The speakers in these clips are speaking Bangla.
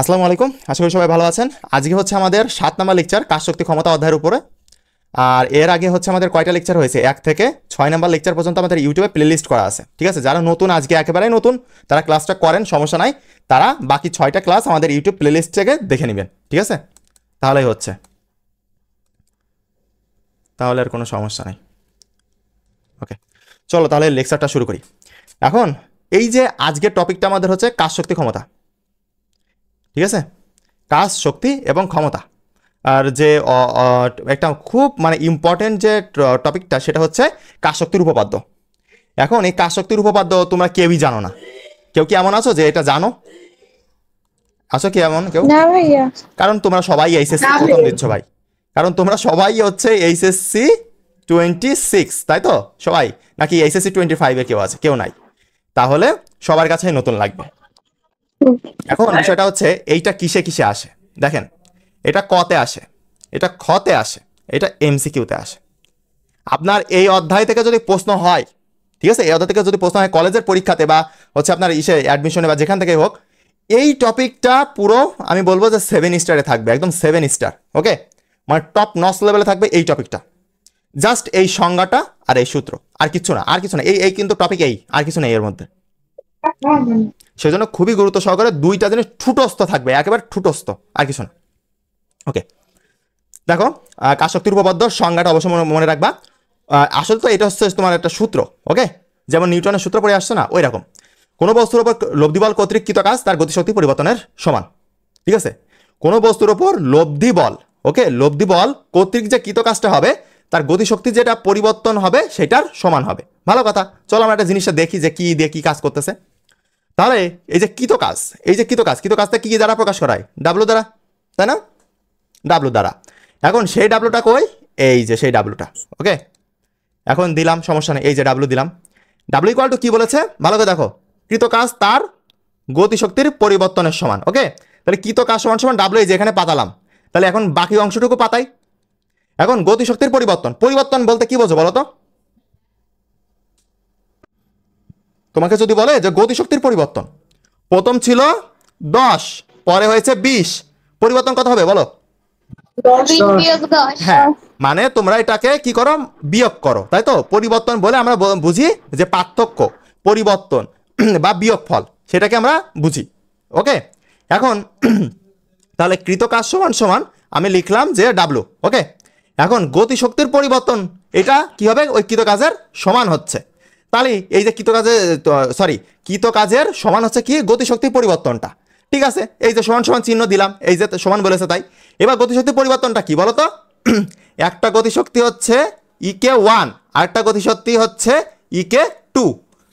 আসসালামু আলাইকুম, আশা করি সবাই ভালো আছেন। আজকে হচ্ছে আমাদের 7 নম্বর লেকচার কাজ শক্তি ক্ষমতা অধ্যায়ের উপরে। আর এর আগে হচ্ছে আমাদের কয়টা লেকচার হয়েছে, 1 থেকে 6 নম্বর লেকচার পর্যন্ত আমাদের ইউটিউবে প্লেলিস্ট করা আছে। ঠিক আছে, যারা নতুন, আজকে একেবারেই নতুন, তারা ক্লাসটা করেন, সমস্যা নাই। তারা বাকি 6টা ক্লাস আমাদের ইউটিউব প্লেলিস্ট থেকে দেখে নেবেন। ঠিক আছে, তাহলেই হচ্ছে, তাহলে আর কোনো সমস্যা নাই। ওকে, চলো তাহলে লেকচারটা শুরু করি। এখন এই যে আজকের টপিকটা আমাদের হচ্ছে কাজ শক্তি ক্ষমতা। ঠিক আছে, কাজ শক্তি এবং ক্ষমতা। আর যে একটা খুব মানে ইম্পর্টেন্ট যে টপিকটা, সেটা হচ্ছে কাজ শক্তির উপপাদ্য। এখন এই কাজ শক্তির উপপাদ্য তোমরা কেউই জানো না। কেউ কি এমন আছো যে এটা জানো? আছো কি এমন কেউ? না ভাইয়া। কারণ তোমরা সবাই এইচএসসি প্রথম দিচ্ছ ভাই। কারণ তোমরা সবাই হচ্ছে এইচএসসি 26, তাই তো? সবাই নাকি এইচএসসি 25-এ কেউ আছে? কেউ নাই। তাহলে সবার কাছেই নতুন লাগবে। এখন বিষয়টা হচ্ছে এইটা কিসে কিসে আসে দেখেন। এটা কতে আসে, এটা খতে আসে, এটা এমসিকিউতে আসে। আপনার এই অধ্যায় থেকে যদি প্রশ্ন হয়, ঠিক আছে, এই অধ্যায় থেকে যদি প্রশ্ন হয় কলেজের পরীক্ষাতে বা হচ্ছে আপনার অ্যাডমিশনে বা যেখান থেকে হোক, এই টপিকটা পুরো আমি বলবো যে 7 স্টারে থাকবে, একদম 7 স্টার। ওকে, মানে টপ নচ লেভেলে থাকবে এই টপিকটা। জাস্ট এই সংজ্ঞাটা আর এই সূত্র, আর কিছু না, আর কিছু না। এই কিন্তু টপিক, এই আর কিছু নেই এর মধ্যে। সেজন্য খুবই গুরুত্ব সহকারে দুইটা জিনিস ঠুটস্থ থাকবে, একেবারে ঠুটস্থ, আর কিছু না। ওকে, দেখো, কাজ শক্তির উপপাদ্য সংজ্ঞাটা অবশ্যই মনে রাখবা। আসলে তো এটা হচ্ছে তোমার একটা সূত্র। ওকে, যেমন নিউটনের সূত্র পড়ে আসছে না, ওই রকম। কোনো বস্তুর উপর লব্ধি বল কর্তৃক কৃত কাজ তার গতিশক্তি পরিবর্তনের সমান। ঠিক আছে, কোনো বস্তুর উপর লব্ধি বল, ওকে, লব্ধি বল কর্তৃক যে কৃত কাজটা হবে তার গতিশক্তি যেটা পরিবর্তন হবে সেটার সমান হবে। ভালো কথা, চলো আমরা একটা জিনিসটা দেখি যে কি দিয়ে কি কাজ করতেছে। তাহলে এই যে কৃত কাজ, এই যে কৃত কাজটা কি দ্বারা প্রকাশ করা হয়? ডাব্লু দ্বারা, তাই না? ডাব্লু দ্বারা। এখন সেই ডাব্লুটা কই? এই যে সেই ডাব্লুটা। ওকে, এখন দিলাম, সমস্যা নেই, এই যে ডাব্লু দিলাম। ডাব্লু ইকুয়াল টু কি বলেছে ভালো করে দেখো, কৃত কাজ তার গতিশক্তির পরিবর্তনের সমান। ওকে, তাহলে কৃত কাজ সমান সমান ডাব্লু, এই যে এখানে পাতালাম। তাহলে এখন বাকি অংশটুকু পাতাই। এখন গতিশক্তির পরিবর্তন, পরিবর্তন বলতে কি বোঝো বলো তো? তোমাকে যদি বলে যে গতিশক্তির পরিবর্তন, প্রথম ছিল 10, পরে হয়েছে 20, পরিবর্তন কত হবে বলো? হ্যাঁ, মানে তোমরা এটাকে কি করো? বিয়োগ করো, তাই তো? পরিবর্তন বলে আমরা বুঝি যে পার্থক্য, পরিবর্তন বা বিয়োগ ফল, সেটাকে আমরা বুঝি। ওকে, এখন তাহলে কৃত কাজ সমান সমান আমি লিখলাম যে ডাব্লু। ওকে, এখন গতিশক্তির পরিবর্তন, এটা কি হবে? ওই কৃত কাজের সমান হচ্ছে। তাহলে এই যে কৃত কাজের, সরি, কৃত কাজের সমান হচ্ছে কি? গতিশক্তির পরিবর্তনটা। ঠিক আছে, এই যে সমান সমান চিহ্ন দিলাম, এই যে সমান বলেছে তাই। এবার গতিশক্তির পরিবর্তনটা কি বলতো? একটা গতিশক্তি হচ্ছে ইকে 1, আরেকটা গতিশক্তি হচ্ছে ইকে 2।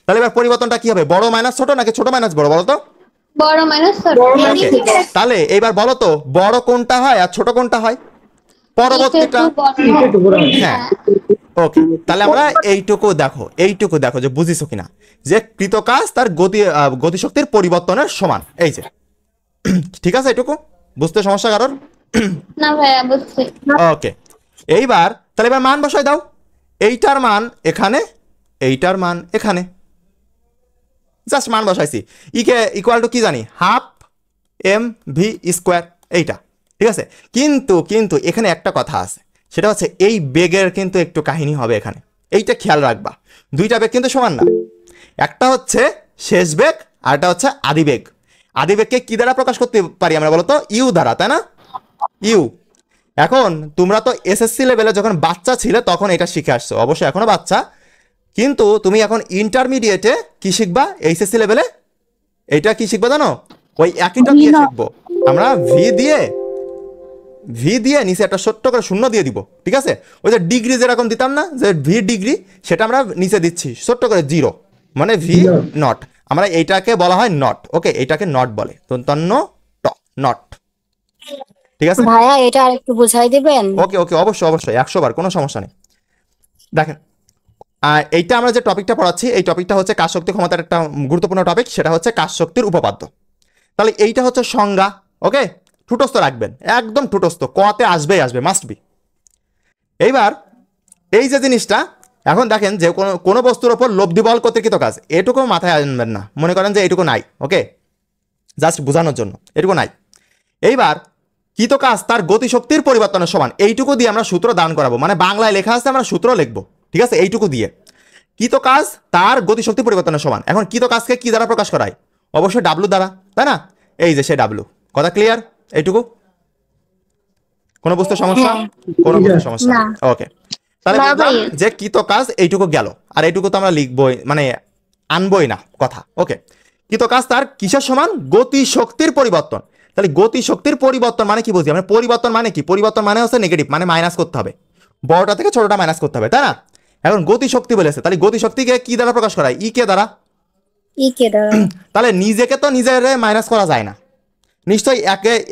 তাহলে এবার পরিবর্তনটা কি হবে? বড় মাইনাস ছোট নাকি ছোট মাইনাস বড় বলো তো? বড় মাইনাস ছোট। তাহলে এইবার বলো তো, বড় কোনটা হয় আর ছোট কোনটা হয়? পরবর্তীটা। হ্যাঁ, ওকে, তাহলে আমরা এইটুকু দেখো, এইটুকু দেখো যে বুঝিছো কিনা, যে কৃত কাজ তার গতিশক্তির পরিবর্তনের সমান। এই যে ঠিক আছে, এইটুকু বুঝতে সমস্যা কারোর? না ভাইয়া, বুঝছি। ওকে, এইবার তাহলে এবার মান বসাই দাও। এইটার মান এখানে, এইটার মান এখানে, জাস্ট মান বসাইছি। ইকে ইকুয়াল টু কি জানি? হাফ এম ভি স্কোয়ার, এইটা। ঠিক আছে, কিন্তু কিন্তু এখানে একটা কথা আছে, সেটা হচ্ছে এই বেগের কিন্তু একটু কাহিনী হবে এখানে, এইটা খেয়াল রাখবা। দুইটা বেগ কিন্তু সমান না, একটা হচ্ছে শেষ বেগ আর একটা হচ্ছে আদি বেগ। আদি বেগকে কি দ্বারা প্রকাশ করতে পারি আমরা বলতো? ইউ দ্বারা, তাই না? ইউ। এখন তোমরা তো এসএসসি লেভেলে যখন বাচ্চা ছিলে তখন এটা শিখে আসছো, অবশ্যই এখনো বাচ্চা, কিন্তু তুমি এখন ইন্টারমিডিয়েটে কি শিখবা? এইচএসসি লেভেলে এটা কি শিখবো জানো? ওই একইটা দিয়ে শিখবো আমরা, ভি দিয়ে নিচে একটা ছোট্ট করে শূন্য দিয়ে দিব। ঠিক আছে, ওই যে ডিগ্রি যেরকম দিতাম না, যে ভি ডিগ্রি, সেটা আমরা নিচে দিচ্ছি ছোট্ট করে 0, মানে ভি নট। আমরা এইটাকে বলা হয় নট। ওকে, এইটাকে নট বলে, তন্ন ট, নট। ঠিক আছে ভাইয়া, এটা আরেকটু বুঝাই দিবেন? ওকে ওকে, অবশ্যই অবশ্যই, 100 বার, কোনো সমস্যা নেই। দেখেন, এইটা আমরা যে টপিকটা পড়াচ্ছি, এই টপিকটা হচ্ছে কাজ শক্তি ক্ষমতার একটা গুরুত্বপূর্ণ টপিক, সেটা হচ্ছে কাজ শক্তির উপপাদ্য। তাহলে এইটা হচ্ছে সংজ্ঞা। ওকে, ঠুটস্থ রাখবেন, একদম ঠুটস্থ, কতে আসবেই আসবে, মাস্ট বি। এইবার এই যে জিনিসটা, এখন দেখেন যে কোনো বস্তুর ওপর লব্ধি বল কর্তৃক কৃত কাজ, এটুকু মাথায় আনবেন না, মনে করেন যে এইটুকু নাই। ওকে, জাস্ট বোঝানোর জন্য, এটুকু নাই। এইবার কৃত কাজ তার গতিশক্তির পরিবর্তনের সমান, এইটুকু দিয়ে আমরা সূত্র দান করাবো, মানে বাংলায় লেখা আছে আমরা সূত্র লিখবো, ঠিক আছে, এইটুকু দিয়ে কৃত কাজ তার গতিশক্তি পরিবর্তনের সমান। এখন কৃত কাজকে কি দ্বারা প্রকাশ করায়? অবশ্যই ডাব্লু দ্বারা, তাই না? এই যে সে ডাব্লু, কথা ক্লিয়ার? এইটুকু কোনো বুঝতে সমস্যা? কোনো বুঝতে সমস্যা? না। ওকে, তাহলে না বুঝলাম ভাইয়া। যে কৃত কাজ এইটুকু গেল, আর এইটুকু তো আমরা লিখবই, মানে আনবই না কথা। ওকে, কৃত কাজ তার কিসের সমান? গতিশক্তির পরিবর্তন। তাহলে গতিশক্তির পরিবর্তন মানে কি বুঝি আমরা? পরিবর্তন মানে কি? পরিবর্তন মানে হচ্ছে নেগেটিভ, মানে মাইনাস করতে হবে, বড়টা থেকে ছোটটা মাইনাস করতে হবে, তাই না? এখন গতিশক্তি বলেছে, তাহলে গতিশক্তিকে কি দ্বারা প্রকাশ করায়? ই কে দ্বারা। ই কে দ্বারা? তাহলে নিজেকে তো নিজের মাইনাস করা যায় না, নিশ্চয়ই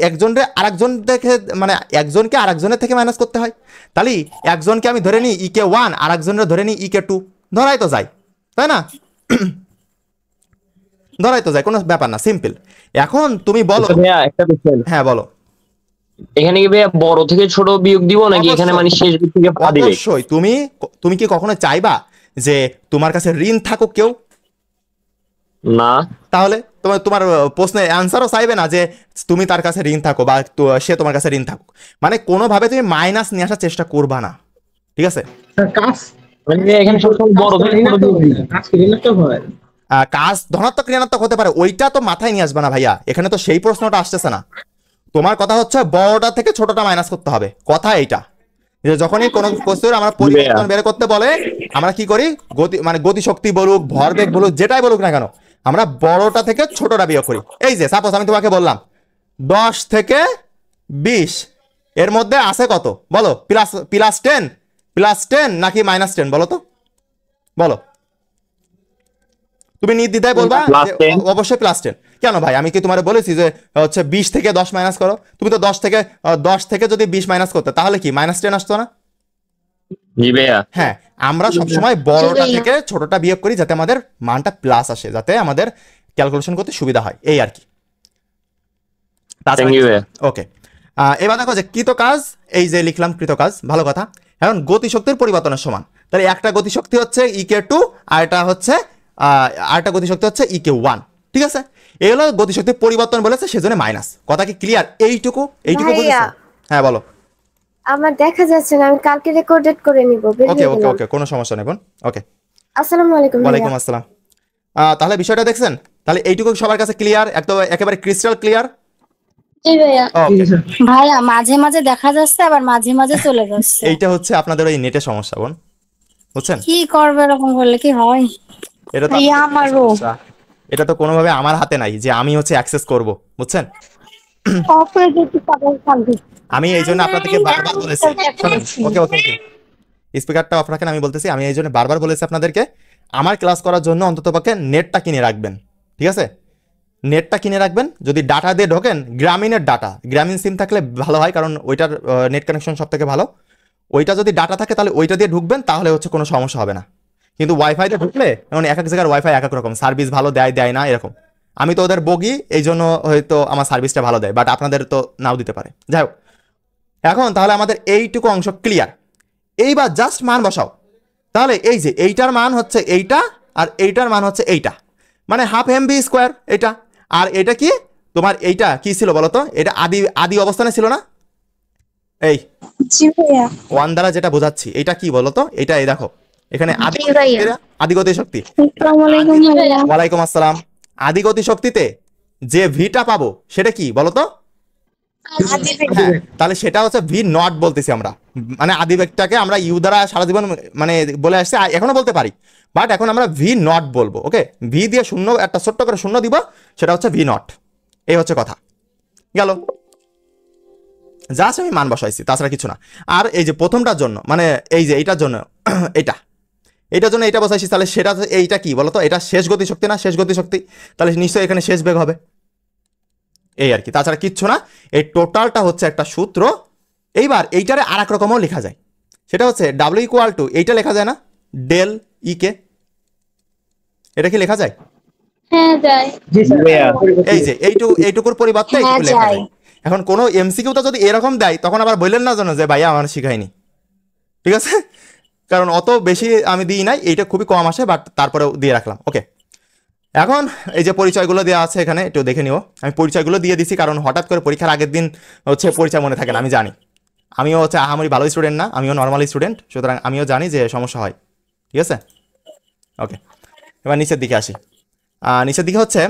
একজনকে আরেকজন থেকে, মানে একজনকে আরেকজনের থেকে মাইনাস করতে হয়। তাহলে একজনকে আমি ধরে নিই ইকে 1, আর একজনের ধরে নিই ইকে 2, ধরাই তো যায়, তাই না? ধরাই তো যায়, কোনো ব্যাপার না, সিম্পল। এখন তুমি বলো। আচ্ছা ভাইয়া একটা কোশ্চেন, হ্যাঁ বলো। এখানে কি ভাইয়া বড় থেকে ছোট বিয়োগ দিব নাকি এখানে মানে শেষ দিক থেকে পা দিবে? অবশ্যই। তুমি কি কখনো চাইবা যে তোমার কাছে ঋণ থাকুক কেউ? না। তাহলে তোমার প্রশ্নের অ্যান্সারও চাইবে না যে তুমি তার কাছে ঋণ থাকো বা সে তোমার কাছে ঋণ থাকুক, মানে কোনোভাবে তুমি মাইনাস নিয়ে আসার চেষ্টা করবা না, ঠিক আছে? কাজ মানে এখানে সবসময় বড় থেকে ছোট বিয়োগ দিবে। কাজ কি ঋণাত্মক হয়? কাজ ধনাত্মক ঋণাত্মক হতে পারে, ওইটা তো মাথায় নিয়ে আসবে না ভাইয়া, এখানে তো সেই প্রশ্নটা আসতেছে না। তোমার কথা হচ্ছে বড়টা থেকে ছোটটা মাইনাস করতে হবে, কথা এইটা যে যখনই কোনো বস্তুর আমরা পরিবর্তন বের করতে বলে আমরা কি করি? মানে গতিশক্তি বলুক, ভরবেগ বলুক, যেটাই বলুক না কেন, আমরা বড়টা থেকে ছোটটা বিয়োগ করি। এই যে সাপোজ আমি তোমাকে বললাম 10 থেকে 20 এর মধ্যে আছে কত? বলো, প্লাস 10 নাকি -10? বলো তো, বলো। তুমি নির্দ্বিধায় বলবা যে +10 অবশ্যই +10। কেন ভাই, আমি কি তোমার বলেছি যে হচ্ছে 20 থেকে 10 মাইনাস করো? তুমি তো 10 থেকে যদি 20 মাইনাস করতে তাহলে কি -10 আসতো না? জি ভাইয়া। হ্যাঁ, আমরা সবসময় বড়টা জি ভাইয়া। থেকে ছোটটা বিয়োগ করি যাতে আমাদের মানটা প্লাস আসে, যাতে আমাদের ক্যালকুলেশন করতে সুবিধা হয়, এই আর কি। Thank you ভাইয়া। ওকে, এবার দেখো যে কৃত কাজ, এই যে লিখলাম কৃত কাজ, ভালো কথা। এখন গতিশক্তির পরিবর্তনের সমান, তাহলে একটা গতিশক্তি হচ্ছে ইকে 2, আর এটা হচ্ছে আরেকটা গতিশক্তি হচ্ছে ইকে 1, ঠিক আছে? এই হলো গতিশক্তির পরিবর্তন বলেছে, সেজন্য মাইনাস। কথা কি ক্লিয়ার? এইটুকু ভাইয়া। বুঝেছো? হ্যাঁ বলো। আমার দেখা যাচ্ছে না, আমি কালকে রেকর্ডেড করে নিব। বের ওকে হয়ে ওকে গেলাম। ওকে, কোনো সমস্যা নেই বোন। ওকে, আসসালামু আলাইকুম ওয়ালাইকুম ভাইয়া। আসসালাম। তাহলে বিষয়টা দেখছেন? তাহলে এইটুকু সবার কাছে ক্লিয়ার, একদম একেবারে ক্রিস্টাল ক্লিয়ার। জি ভাইয়া। ঠিক ওকে, আছে। ভাইয়া মাঝে মাঝে দেখা যাচ্ছে আবার মাঝে মাঝে চলে যাচ্ছে। এইটা হচ্ছে আপনাদের ওই নেটের সমস্যা বোন, বুঝছেন? কি করবে এরকম করলে কি হয়? এটা তো ভাইয়া, আপনাদের আমারও। সমস্যা। এটা তো কোনোভাবে আমার হাতে নাই যে আমি হচ্ছে অ্যাক্সেস করব, বুঝছেন? আমি এই জন্য আপনাদেরকে বারবার বলেছি। ওকে ওকে ওকে, স্পিকারটা অফ রাখেন, আমি বলতেছি। আমি এই জন্য বারবার বলেছি আপনাদেরকে, আমার ক্লাস করার জন্য অন্ততপক্ষে নেটটা কিনে রাখবেন, ঠিক আছে? নেটটা কিনে রাখবেন। যদি ডাটা দিয়ে ঢোকেন, গ্রামীণের ডাটা, গ্রামীণ সিম থাকলে ভালো হয়, কারণ ওইটার নেট কানেকশন সব থেকে ভালো। ওইটা যদি ডাটা থাকে তাহলে ওইটা দিয়ে ঢুকবেন, তাহলে হচ্ছে কোনো সমস্যা হবে না। কিন্তু ওয়াইফাই দিয়ে ঢুকলে, যেমন এক এক জায়গার ওয়াইফাই এক এক রকম, সার্ভিস ভালো দেয় দেয় না এরকম। আমি তো ওদের বগি, এই জন্য হয়তো আমার সার্ভিসটা ভালো দেয়, বাট আপনাদের তো নাও দিতে পারে। যাই হোক, এখন তাহলে আমাদের এইটুকু অংশ ক্লিয়ার। এইবার জাস্ট মান বসাও। তাহলে এই যে এইটার মান হচ্ছে এইটা, আর এইটার মান হচ্ছে এইটা, মানে ½ mv², এটা। আর এটা কি তোমার, এইটা কি ছিল বলো তো? এটা আদি অবস্থানে ছিল না? এই জি ভাইয়া। 1 দ্বারা যেটা বোঝাচ্ছি, এটা কি বলো তো? এটা এই দেখো, এখানে জি ভাইয়া। আদিগতি শক্তি। আসসালামু আলাইকুম জি ভাইয়া। ভাইয়া। ওয়ালাইকুম আসসালাম। আদিগতি শক্তিতে যে ভিটা পাবো সেটা কি বলতো? হ্যাঁ, তাহলে সেটা হচ্ছে ভি নট বলতেছি আমরা, মানে আদিবেগটাকে আমরা ইউ দ্বারা সারা জীবন মানে বলে আসছে, এখনো বলতে পারি, বাট এখন আমরা ভি নট বলবো। ওকে, ভি দিয়ে শূন্য, একটা ছোট্ট করে শূন্য দিব, সেটা হচ্ছে ভি নট। এই হচ্ছে কথা, গেল। জাস্ট আমি মান বসাইছি, তাছাড়া কিছু না। আর এই যে প্রথমটার জন্য, মানে এই যে এইটার জন্য এইটার জন্য এইটা বসাইছি, তাহলে সেটা এইটা কি বলতো? এটা শেষ গতি শক্তি না? শেষ গতি শক্তি, তাহলে নিশ্চয়ই এখানে শেষ বেগ হবে, এই আর কি, তাছাড়া কিচ্ছু না। এই টোটালটা হচ্ছে একটা সূত্র। এইবার এইটারে আর এক রকমও লেখা যায়, সেটা হচ্ছে W = এইটা লেখা যায় না, ডেল ই কে। এটা কি লেখা যায়? হ্যাঁ যায়। জি স্যার। ভাইয়া। এই যে এইটুকুর পরিবর্তে হ্যাঁ, এইটুকু লেখা যায়। যায়। এখন কোনো এমসিকিউটা যদি এরকম দেয়, তখন আবার বললেন না জানো যে ভাইয়া আমার শিখায়নি, ঠিক আছে? কারণ অত বেশি আমি দিই নাই, এইটা খুবই কম আসে, বাট তারপরেও দিয়ে রাখলাম। ওকে, এখন এই যে পরিচয়গুলো দেওয়া আছে এখানে একটু দেখে নিও। আমি পরিচয়গুলো দিয়ে দিছি কারণ হঠাৎ করে পরীক্ষার আগের দিন হচ্ছে পরিচয় মনে থাকে না, আমি জানি। আমিও হচ্ছে আহামরি ভালো স্টুডেন্ট না, আমিও নর্মাল স্টুডেন্ট, সুতরাং আমিও জানি যে সমস্যা হয়। ঠিক আছে, ওকে। এবার নিচের দিকে আসি। নিচের দিকে হচ্ছে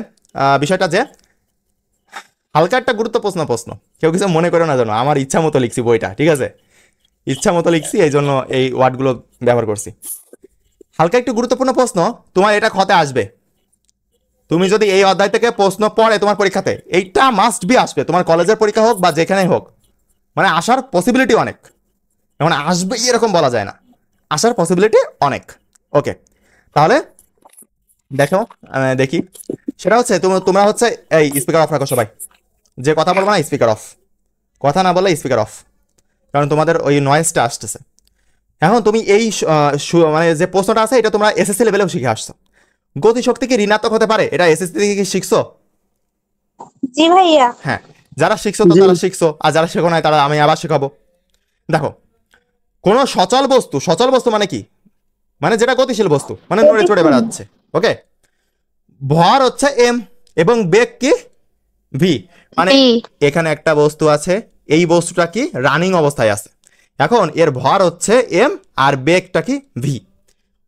বিষয়টা যে হালকা একটা গুরুত্বপূর্ণ প্রশ্ন, কেউ কিছু মনে করে না জানো, আমার ইচ্ছা মতো লিখছি বইটা, ঠিক আছে, ইচ্ছা মতো লিখছি, এই জন্য এই ওয়ার্ডগুলো ব্যবহার করছি। হালকা একটু গুরুত্বপূর্ণ প্রশ্ন, তোমার এটা ক্ষতে আসবে। তুমি যদি এই অধ্যায় থেকে প্রশ্ন পড়ে তোমার পরীক্ষাতে, এইটা মাস্ট বি আসবে, তোমার কলেজের পরীক্ষা হোক বা যেখানেই হোক, মানে আসার পসিবিলিটি অনেক। এখন আসবে এরকম বলা যায় না, আসার পসিবিলিটি অনেক। ওকে, তাহলে দেখো দেখি, সেটা হচ্ছে তোমরা হচ্ছে এই স্পিকার অফ রাখো সবাই, যে কথা বলবো না স্পিকার অফ, কথা না বললে স্পিকার অফ, কারণ তোমাদের ওই নয়েজটা আসতেছে। এখন তুমি এই মানে যে প্রশ্নটা আছে এটা তোমরা এসএসসি লেভেলেও শিখে আসছো। গতিশক্তি কি ঋণাত্মক হতে পারে, এটা এসএসসি থেকে কি শিখছো? জি ভাইয়া। হ্যাঁ, যারা শিখছো তো তারা শিখছো, আর যারা শেখো নাই তারা আমি আবার শেখাবো। দেখো, কোন সচল বস্তু মানে কি, মানে যেটা গতিশীল বস্তু, মানে নড়ে চড়ে বেড়াচ্ছে। ওকে, ভর হচ্ছে এম এবং বেগ কি ভি, মানে এখানে একটা বস্তু আছে, এই বস্তুটা কি রানিং অবস্থায় আছে, এখন এর ভর হচ্ছে এম আর বেগটা কি ভি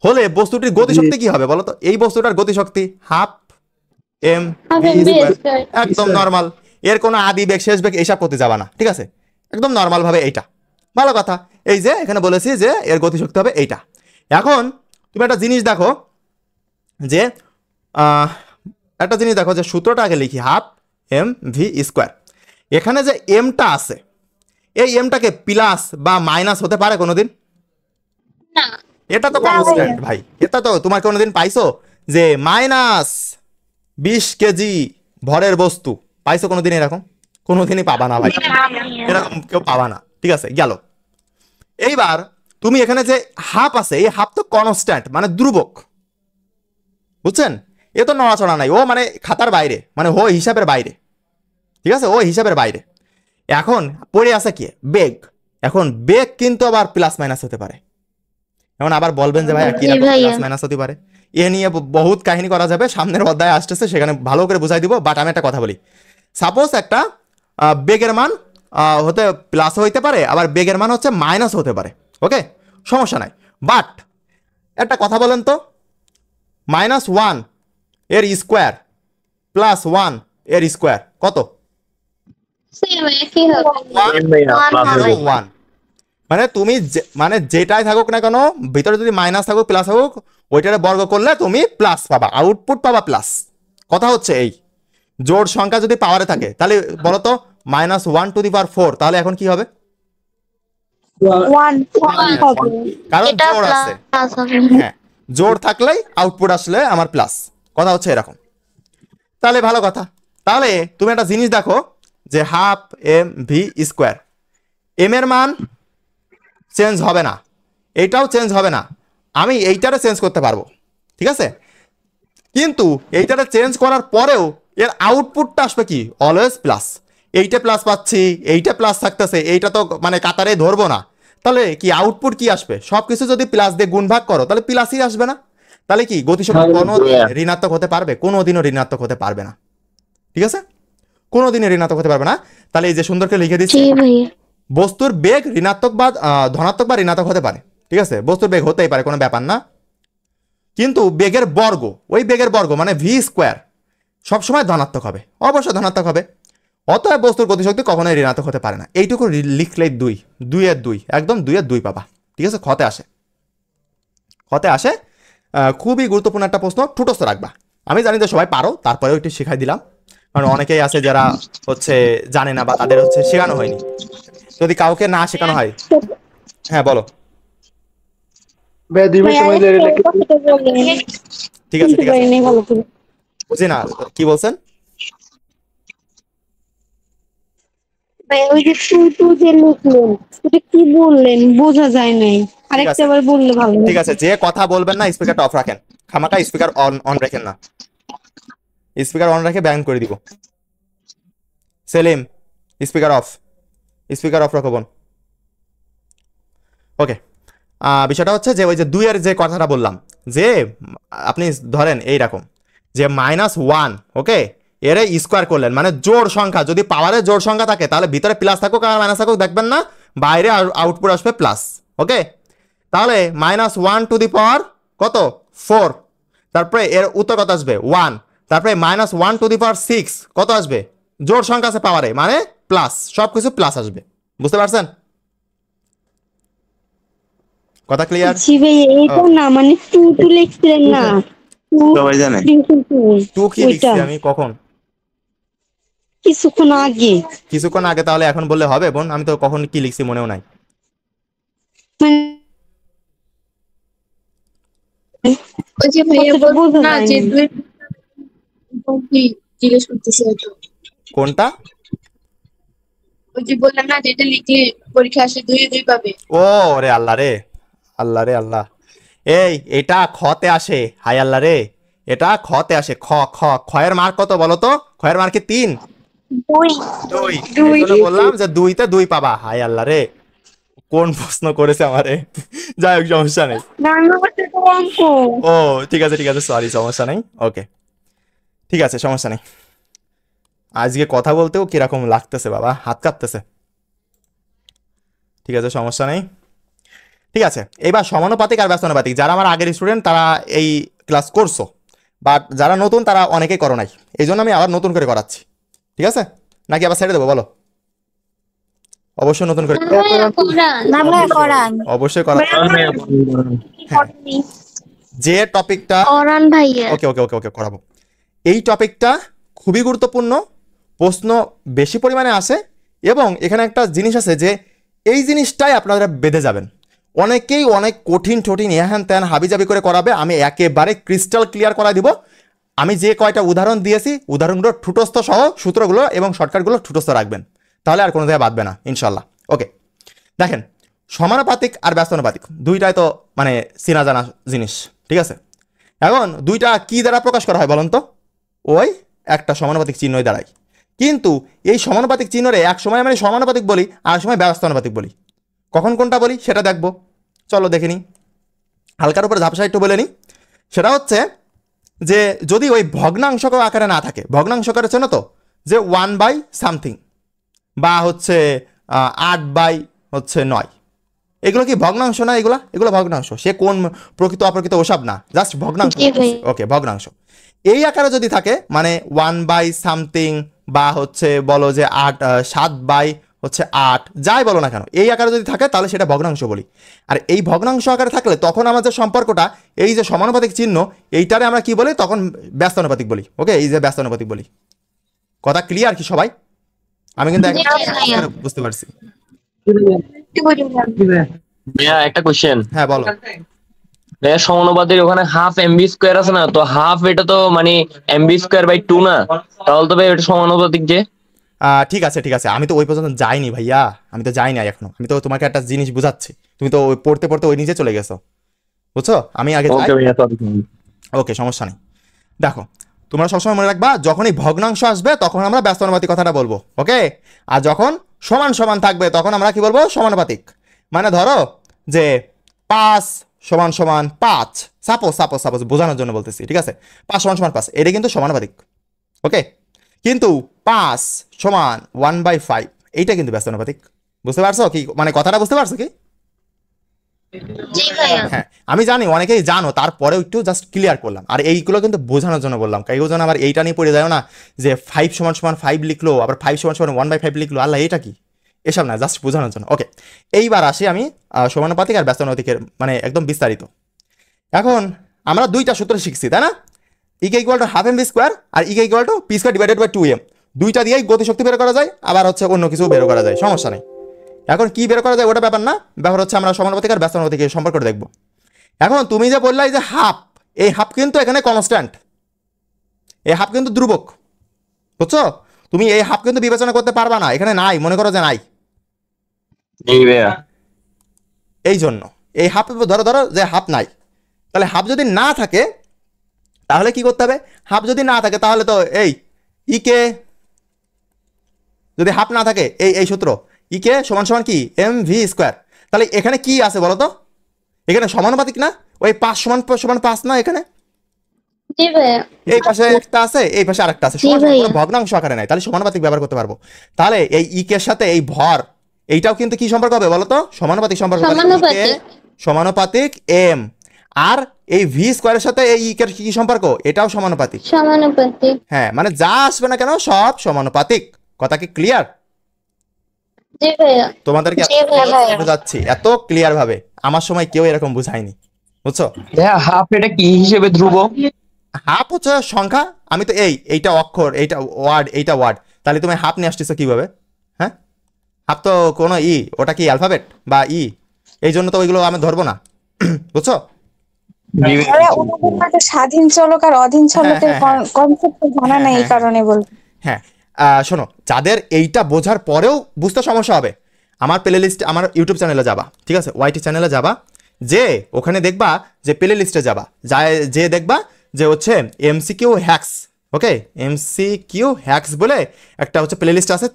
হলে বস্তুটির গতিশক্তি কি হবে বলো তো? এই বস্তুটার গতিশক্তি হাফ এম ভি স্কয়ার, একদম নরমাল, এর কোনো আদি বেগ শেষ বেগ এইসব করতে যাবা না, ঠিক আছে, একদম নরমাল ভাবে এইটা। ভালো কথা, এই যে এখানে বলেছি যে এর গতিশক্তি হবে এইটা। এখন তুমি একটা জিনিস দেখো, যে একটা জিনিস দেখো, যে সূত্রটা আগে লিখি, হাফ এম ভি স্কোয়ার। এখানে যে এমটা আছে, এই এমটাকে প্লাস বা মাইনাস হতে পারে কোনোদিন? না। এটা তো কনস্ট্যান্ট ভাই, এটা তো তোমার কোনোদিন পাইছো যে মাইনাস 20 কেজি ভরের বস্তু পাইছো কোনোদিন? এরকম কোনোদিনই পাবা না ভাই, এরকম কেউ পাবা না, ঠিক আছে, গেল। এইবার তুমি এখানে যে হাফ আছে, এই হাফ তো কনস্ট্যান্ট মানে ধ্রুবক, বুঝছেন? এ তো নড়াচড়া নাই, ও মানে খাতার বাইরে, মানে ও হিসাবের বাইরে, ঠিক আছে, ও হিসাবের বাইরে। এখন পড়ে আছে কি বেগ, এখন বেগ কিন্তু আবার প্লাস মাইনাস হতে পারে। এখন আবার বলবেন যে ভাই কি প্লাস মাইনাস হতে পারে, এ নিয়ে বহুত কাহিনী করা যাবে, সামনের অধ্যায় আসতেছে সেখানে ভালো করে বুঝাই দিব। বাট আমি একটা কথা বলি, সাপোজ একটা বেগের মান হতে প্লাস হইতে পারে, আবার বেগের মান হচ্ছে মাইনাস হতে পারে, ওকে, সমস্যা নাই। বাট একটা কথা বলেন তো, -1 এর স্কোয়ার প্লাস 1 এর স্কোয়ার কত? সেম একই হবে। 1, মানে তুমি মানে যেটাই থাকুক না কেন, ভিতরে যদি মাইনাস থাকুক প্লাস থাকুক, ওইটারে বর্গ করলে তুমি প্লাস পাবা, আউটপুট পাবা প্লাস। কথা হচ্ছে এই, জোড় সংখ্যা যদি পাওয়ারে থাকে তাহলে বলো তো -1⁴, তাহলে এখন কি হবে? 1 হবে, কারণ এটা জোড় আছে, প্লাস হবে। হ্যাঁ, জোড় থাকলেই আউটপুট আসলে আমার প্লাস, কথা হচ্ছে এরকম। তাহলে ভালো কথা, তাহলে তুমি একটা জিনিস দেখো যে half M V square, M এর মান চেঞ্জ হবে না, এইটাও চেঞ্জ হবে না, আমি এইটারে চেঞ্জ করতে পারবো, ঠিক আছে, কিন্তু এইটারে চেঞ্জ করার পরেও এর আউটপুটটা আসবে কি অলওয়েজ প্লাস। এইটা প্লাস পাচ্ছি, এইটা প্লাস থাকতেছে, এইটা তো মানে কাতারে ধরবো না, তাহলে কি আউটপুট কি আসবে? সবকিছু যদি প্লাস দিয়ে গুণ ভাগ করো তাহলে প্লাসই আসবে না? তাহলে কি গতিশক্তি কোনোদিন ঋণাত্মক হতে পারবে? কোনোদিনও ঋণাত্মক হতে পারবে না, ঠিক আছে, কোনোদিনই ঋণাত্মক হতে পারবে না। তাহলে এই যে সুন্দরকে লিখে দিচ্ছি, বস্তুর বেগ ঋণাত্মক বা ধনাত্মক বা ঋণাত্মক হতে পারে, ঠিক আছে, বস্তুর বেগ হতেই পারে, কোনো ব্যাপার না, কিন্তু বেগের বর্গ, ওই বেগের বর্গ মানে ভি স্কোয়ার সবসময় ধনাত্মক হবে, অবশ্যই ধনাত্মক হবে। অতএব বস্তুর গতিশক্তি কখনোই ঋণাত্মক হতে পারে না। এইটুকু লিখলেই 2 এর 2, একদম 2 এর 2 পাবা, ঠিক আছে, ক্ষতে আসে। খুবই গুরুত্বপূর্ণ একটা প্রশ্ন, ঠুটস্থ রাখবা। আমি জানি যে সবাই পারো, তারপরেও একটু শেখাই দিলাম, কারণ অনেকেই আছে যারা হচ্ছে জানে না বা তাদের হচ্ছে শেখানো হয়নি। যদি কাউকে না শেখানো হয়, হ্যাঁ বলো। ঠিক আছে, বুঝি না কি বলছেন। ওই যে টু যে লিখলেন ওটা কি বললেন বোঝা যায় নাই, আরেকটা বার বললে ভালো। ঠিক আছে, যে কথা বলবেন না স্পিকারটা অফ রাখেন, খামাকা স্পিকার অন রাখেন না, স্পিকার অন রেখে ব্যান করে দিব। সেলিম স্পিকার অফ রাখো বোন। ওকে, বিষয়টা হচ্ছে যে ওই যে 2 এর যে কথাটা বললাম, যে আপনি ধরেন এইরকম যে -1, ওকে, এর স্কোয়ার করলেন, মানে জোড় সংখ্যা, যদি পাওয়ারে জোড় সংখ্যা থাকে তাহলে ভিতরে প্লাস থাকুক আর মাইনাস থাকুক দেখবেন না, বাইরে আউটপুট আসবে প্লাস। ওকে, তাহলে -1 টু দি পাওয়ার কত 4, তারপরে এর উত্তর কত আসবে 1, তারপরে -1 টু দি পাওয়ার 6 কত আসবে, জোড় সংখ্যা আছে পাওয়ারে মানে প্লাস, সবকিছু প্লাস আসবে। বুঝতে পারছেন? কথা ক্লিয়ার? জি ভাইয়া এইটা না মানে 2 লিখছিলেন না, সবাই জানে। 2 কি লিখছি আমি কখন? কিছুক্ষণ আগে কিছুক্ষণ আগে, তাহলে এখন বললে হবে বোন? আমি তো কখন কি লিখছি মনেও নাই। মানে ওই যে ভাইয়া কথাটা বলতো বোঝা না যে যায়নি। দুই কি জিজ্ঞেস করতেছে হয়তো। কোনটা? ওই যে বললাম না যেটা লিখলে পরীক্ষা আসে 2 পাবে। ও রে আল্লাহ রে, আল্লাহ রে আল্লাহ, এটা খতে আসে, হাই আল্লাহ রে, এটা খতে আসে, খ খ খয়ের মার্ক কত বলো তো? খয়ের মার্কে 3 2, এই জন্য বললাম যে 2তে 2 পাবা। হাই আল্লাহ রে, কোন প্রশ্ন করেছে আমারে? যাই হোক, সমস্যা নেই। অঙ্ক ও ঠিক আছে ঠিক আছে, সরি, সমস্যা নেই। ওকে, ঠিক আছে, সমস্যা নেই। আজকে কথা বলতেও কিরকম লাগতেছে বাবা, হাত কাঁপতেছে। ঠিক আছে, সমস্যা নেই। ঠিক আছে, এবার সমানুপাতিক আর ব্যস্তানুপাতিক, যারা আমার আগের স্টুডেন্ট তারা এই ক্লাস করছো, বাট যারা নতুন তারা অনেকেই করো নাই, এই জন্য আমি আবার নতুন করে করাচ্ছি। ঠিক আছে, নাকি আবার ছেড়ে দেবো বলো? অবশ্যই নতুন করে, অবশ্যই করা। যে টপিকটা, করান ভাইয়া। ওকে ওকে ওকে ওকে করাবো। এই টপিকটা খুবই গুরুত্বপূর্ণ, প্রশ্ন বেশি পরিমাণে আসে, এবং এখানে একটা জিনিস আছে যে এই জিনিসটাই আপনারা বেঁধে যাবেন। অনেকেই অনেক কঠিন ঠঠিন হ্যান ত্যান হাবিজাবি করে করাবে, আমি একেবারে ক্রিস্টাল ক্লিয়ার করা দিব। আমি যে কয়টা উদাহরণ দিয়েছি উদাহরণগুলো ঠুটস্থ সহ সূত্রগুলো এবং শর্টকাটগুলো ঠুটস্থ রাখবেন, তাহলে আর কোনো জায়গায় বাঁধবে না ইনশাল্লাহ। ওকে, দেখেন, সমানুপাতিক আর ব্যস্তানুপাতিক দুইটাই তো মানে চেনা জানা জিনিস। ঠিক আছে, এখন দুইটা কি দ্বারা প্রকাশ করা হয় বলুন তো? ওই একটা সমানুপাতিক চিহ্নই দাঁড়ায়, কিন্তু এই সমানুপাতিক চিহ্নরে এক সময় আমি সমানুপাতিক বলি আর সময় ব্যস্তানুপাতিক বলি। কখন কোনটা বলি সেটা দেখবো, চলো দেখে নিই। হালকার উপরে ঝাপসা একটু বলে নিই। সেটা হচ্ছে যে যদি ওই ভগ্নাংশক আকারে না থাকে, ভগ্নাংশ আকারে চেনো তো, যে 1/something বা হচ্ছে 8/9, এগুলো কি ভগ্নাংশ না? এগুলো ভগ্নাংশ। সে কোন প্রকৃত অপ্রকৃত ওসব না, জাস্ট ভগ্নাংশ। ওকে, ভগ্নাংশ এই আকারে যদি থাকে, মানে 1/something বা হচ্ছে বলো যে 7/8, যাই বলো না কেন, এই আকারে যদি থাকে তাহলে সেটা ভগ্নাংশ বলি। আর এই ভগ্নাংশ আকারে থাকলে তখন আমাদের সম্পর্কটা, এই যে সমানুপাতিক চিহ্ন, এইটারে আমরা কি বলি? তখন ব্যস্তানুপাতিক বলি। ওকে, এই যে ব্যস্তানুপাতিক বলি। কথা ক্লিয়ার কি সবাই? আমি কিন্তু বুঝতে পারছি। ভাইয়া একটা কোশ্চেন। হ্যাঁ বলো। ভাইয়া সমানুপাতিক ওখানে হাফ এমবি স্কোয়ার আছে না, তো হাফ এটা তো মানে এমবি স্কোয়ার বাই 2 না, তাহলে তো ভাই এটা সমানুপাতিক যে। ঠিক আছে ঠিক আছে, আমি তো ওই পর্যন্ত যাইনি ভাইয়া, আমি তো যাই না এখনো। আমি তো তোমাকে একটা জিনিস বুঝাচ্ছি, তুমি তো ওই পড়তে পড়তে ওই নিচে চলে গেছো, বুঝছো? আমি আগে যাই। ওকে, সমস্যা নেই। দেখো, তোমরা সবসময় মনে রাখবা, যখনই ভগ্নাংশ আসবে তখন আমরা ব্যস্তানুপাতিক কথাটা বলবো। ওকে, আর যখন সমান সমান থাকবে তখন আমরা কি বলবো? সমানুপাতিক। মানে ধরো যে 5 = 5, সাপোজ বোঝানোর জন্য বলতেছি। ঠিক আছে, 5 = 5, এটা কিন্তু সমানুপাতিক। ওকে, কিন্তু 5 = 1/5, এইটা কিন্তু ব্যস্তানুপাতিক। বুঝতে পারছো কি মানে কথাটা? বুঝতে পারছো কি? হ্যাঁ, আমি জানি অনেকেই জানো, তারপরেও একটু জাস্ট ক্লিয়ার করলাম। আর এইগুলো কিন্তু বোঝানোর জন্য বললাম, কেউ যেন আবার এইটা নিয়ে পড়ে যায় না যে 5 = 5 লিখলো, আবার 5 = 1/5 লিখলো, আল্লাহ এটা কি, এসব না, জাস্ট বোঝানোর জন্য। ওকে, এইবার আসি আমি সমানুপাতিক আর ব্যস্তানুপাতিকের মানে একদম বিস্তারিত। এখন আমরা দুইটা সূত্র শিখছি, তাই না? EK equal to half MV square আর EK equal to P square divided by 2m। দুইটা দিয়েই গতিশক্তি বের করা যায়, আবার হচ্ছে অন্য কিছু বের করা যায়, সমস্যা নেই। এখন কি বের করা যায় ওটা ব্যাপার না, ব্যাপার হচ্ছে আমরা সমানুপাতিক আর ব্যস্তানুপাতিকের সম্পর্কটা দেখবো। এখন তুমি যে বললাই যে হাফ, এই হাফ কিন্তু এখানে কনস্ট্যান্ট, এই হাফ কিন্তু ধ্রুবক, বুঝছো? তুমি এই হাফ কিন্তু বিবেচনা করতে পারবা না, এখানে নাই, মনে করো যে নাই। এই জন্য এই হাফ, ধরো যে হাফ নাই, তাহলে হাফ যদি না থাকে তাহলে কি করতে হবে? হাফ যদি না থাকে তাহলে তো এই ইকে, যদি হাফ না থাকে এই সূত্র ইকে = কি এমভি স্কোয়ার। তাহলে এখানে কি আছে বলো তো? এখানে সমানুপাতিক না, ওই 5 = 5 না এখানে? জি ভাইয়া। এই পাশে একটা আছে, এই পাশে আরেকটা আছে, জি সমান ভাইয়া। কোনো ভগ্নাংশ আকারে নাই, তাহলে সমানুপাতিক ব্যবহার করতে পারবো। তাহলে এই ইকের সাথে এই ভর, এইটাও কিন্তু কি সম্পর্ক হবে বলো তো? সমানুপাতিক সম্পর্ক। তাহলে সমানুপাতিক। ইকে সমানুপাতিক এম, আর এই ভি স্কোয়ারের সাথে এই ইকের কি সম্পর্ক? এটাও সমানুপাতিক। সমানুপাতিক। হ্যাঁ, মানে যা আসবে না কেন সব সমানুপাতিক। কথা কি ক্লিয়ার? জি ভাইয়া। তোমাদেরকে জি ভাইয়া। বোঝাচ্ছি এত ক্লিয়ার ভাবে, আমার সময় কেউ এরকম বুঝায়নি, বুঝছো? ভাইয়া হাফ এটা কি হিসেবে ধ্রুবক? হাফ হচ্ছে সংখ্যা, আমি তো এইটা অক্ষর, এইটা ওয়ার্ড, এইটা ওয়ার্ড, তাহলে তুমি হাফ নিয়ে আসতেছো কিভাবে? হ্যাঁ, হাফ তো কোনো ওটা কি অ্যালফাবেট বা এই জন্য তো ওইগুলো আমি ধরবো না। বুঝছো? ওনাদের মাঝে স্বাধীন চলক আর অধীন চলকের হ্যাঁ। কনসেপ্ট জানা নাই, এই কারণে বল। হ্যাঁ, শোনো, যাদের এইটা বোঝার পরেও বুঝতে সমস্যা হবে, আমার প্লে লিস্ট, আমার ইউটিউব চ্যানেলে যাবা, ঠিক আছে, ওয়াইটি চ্যানেলে যাবা, যে ওখানে দেখবা যে প্লে লিস্টে যাবা, যে দেখবা যে হচ্ছে এমসিকিউ হ্যাক্স, ওকে, এমসিকিউ হ্যাক্স বলে একটা হচ্ছে প্লে লিস্ট আছে,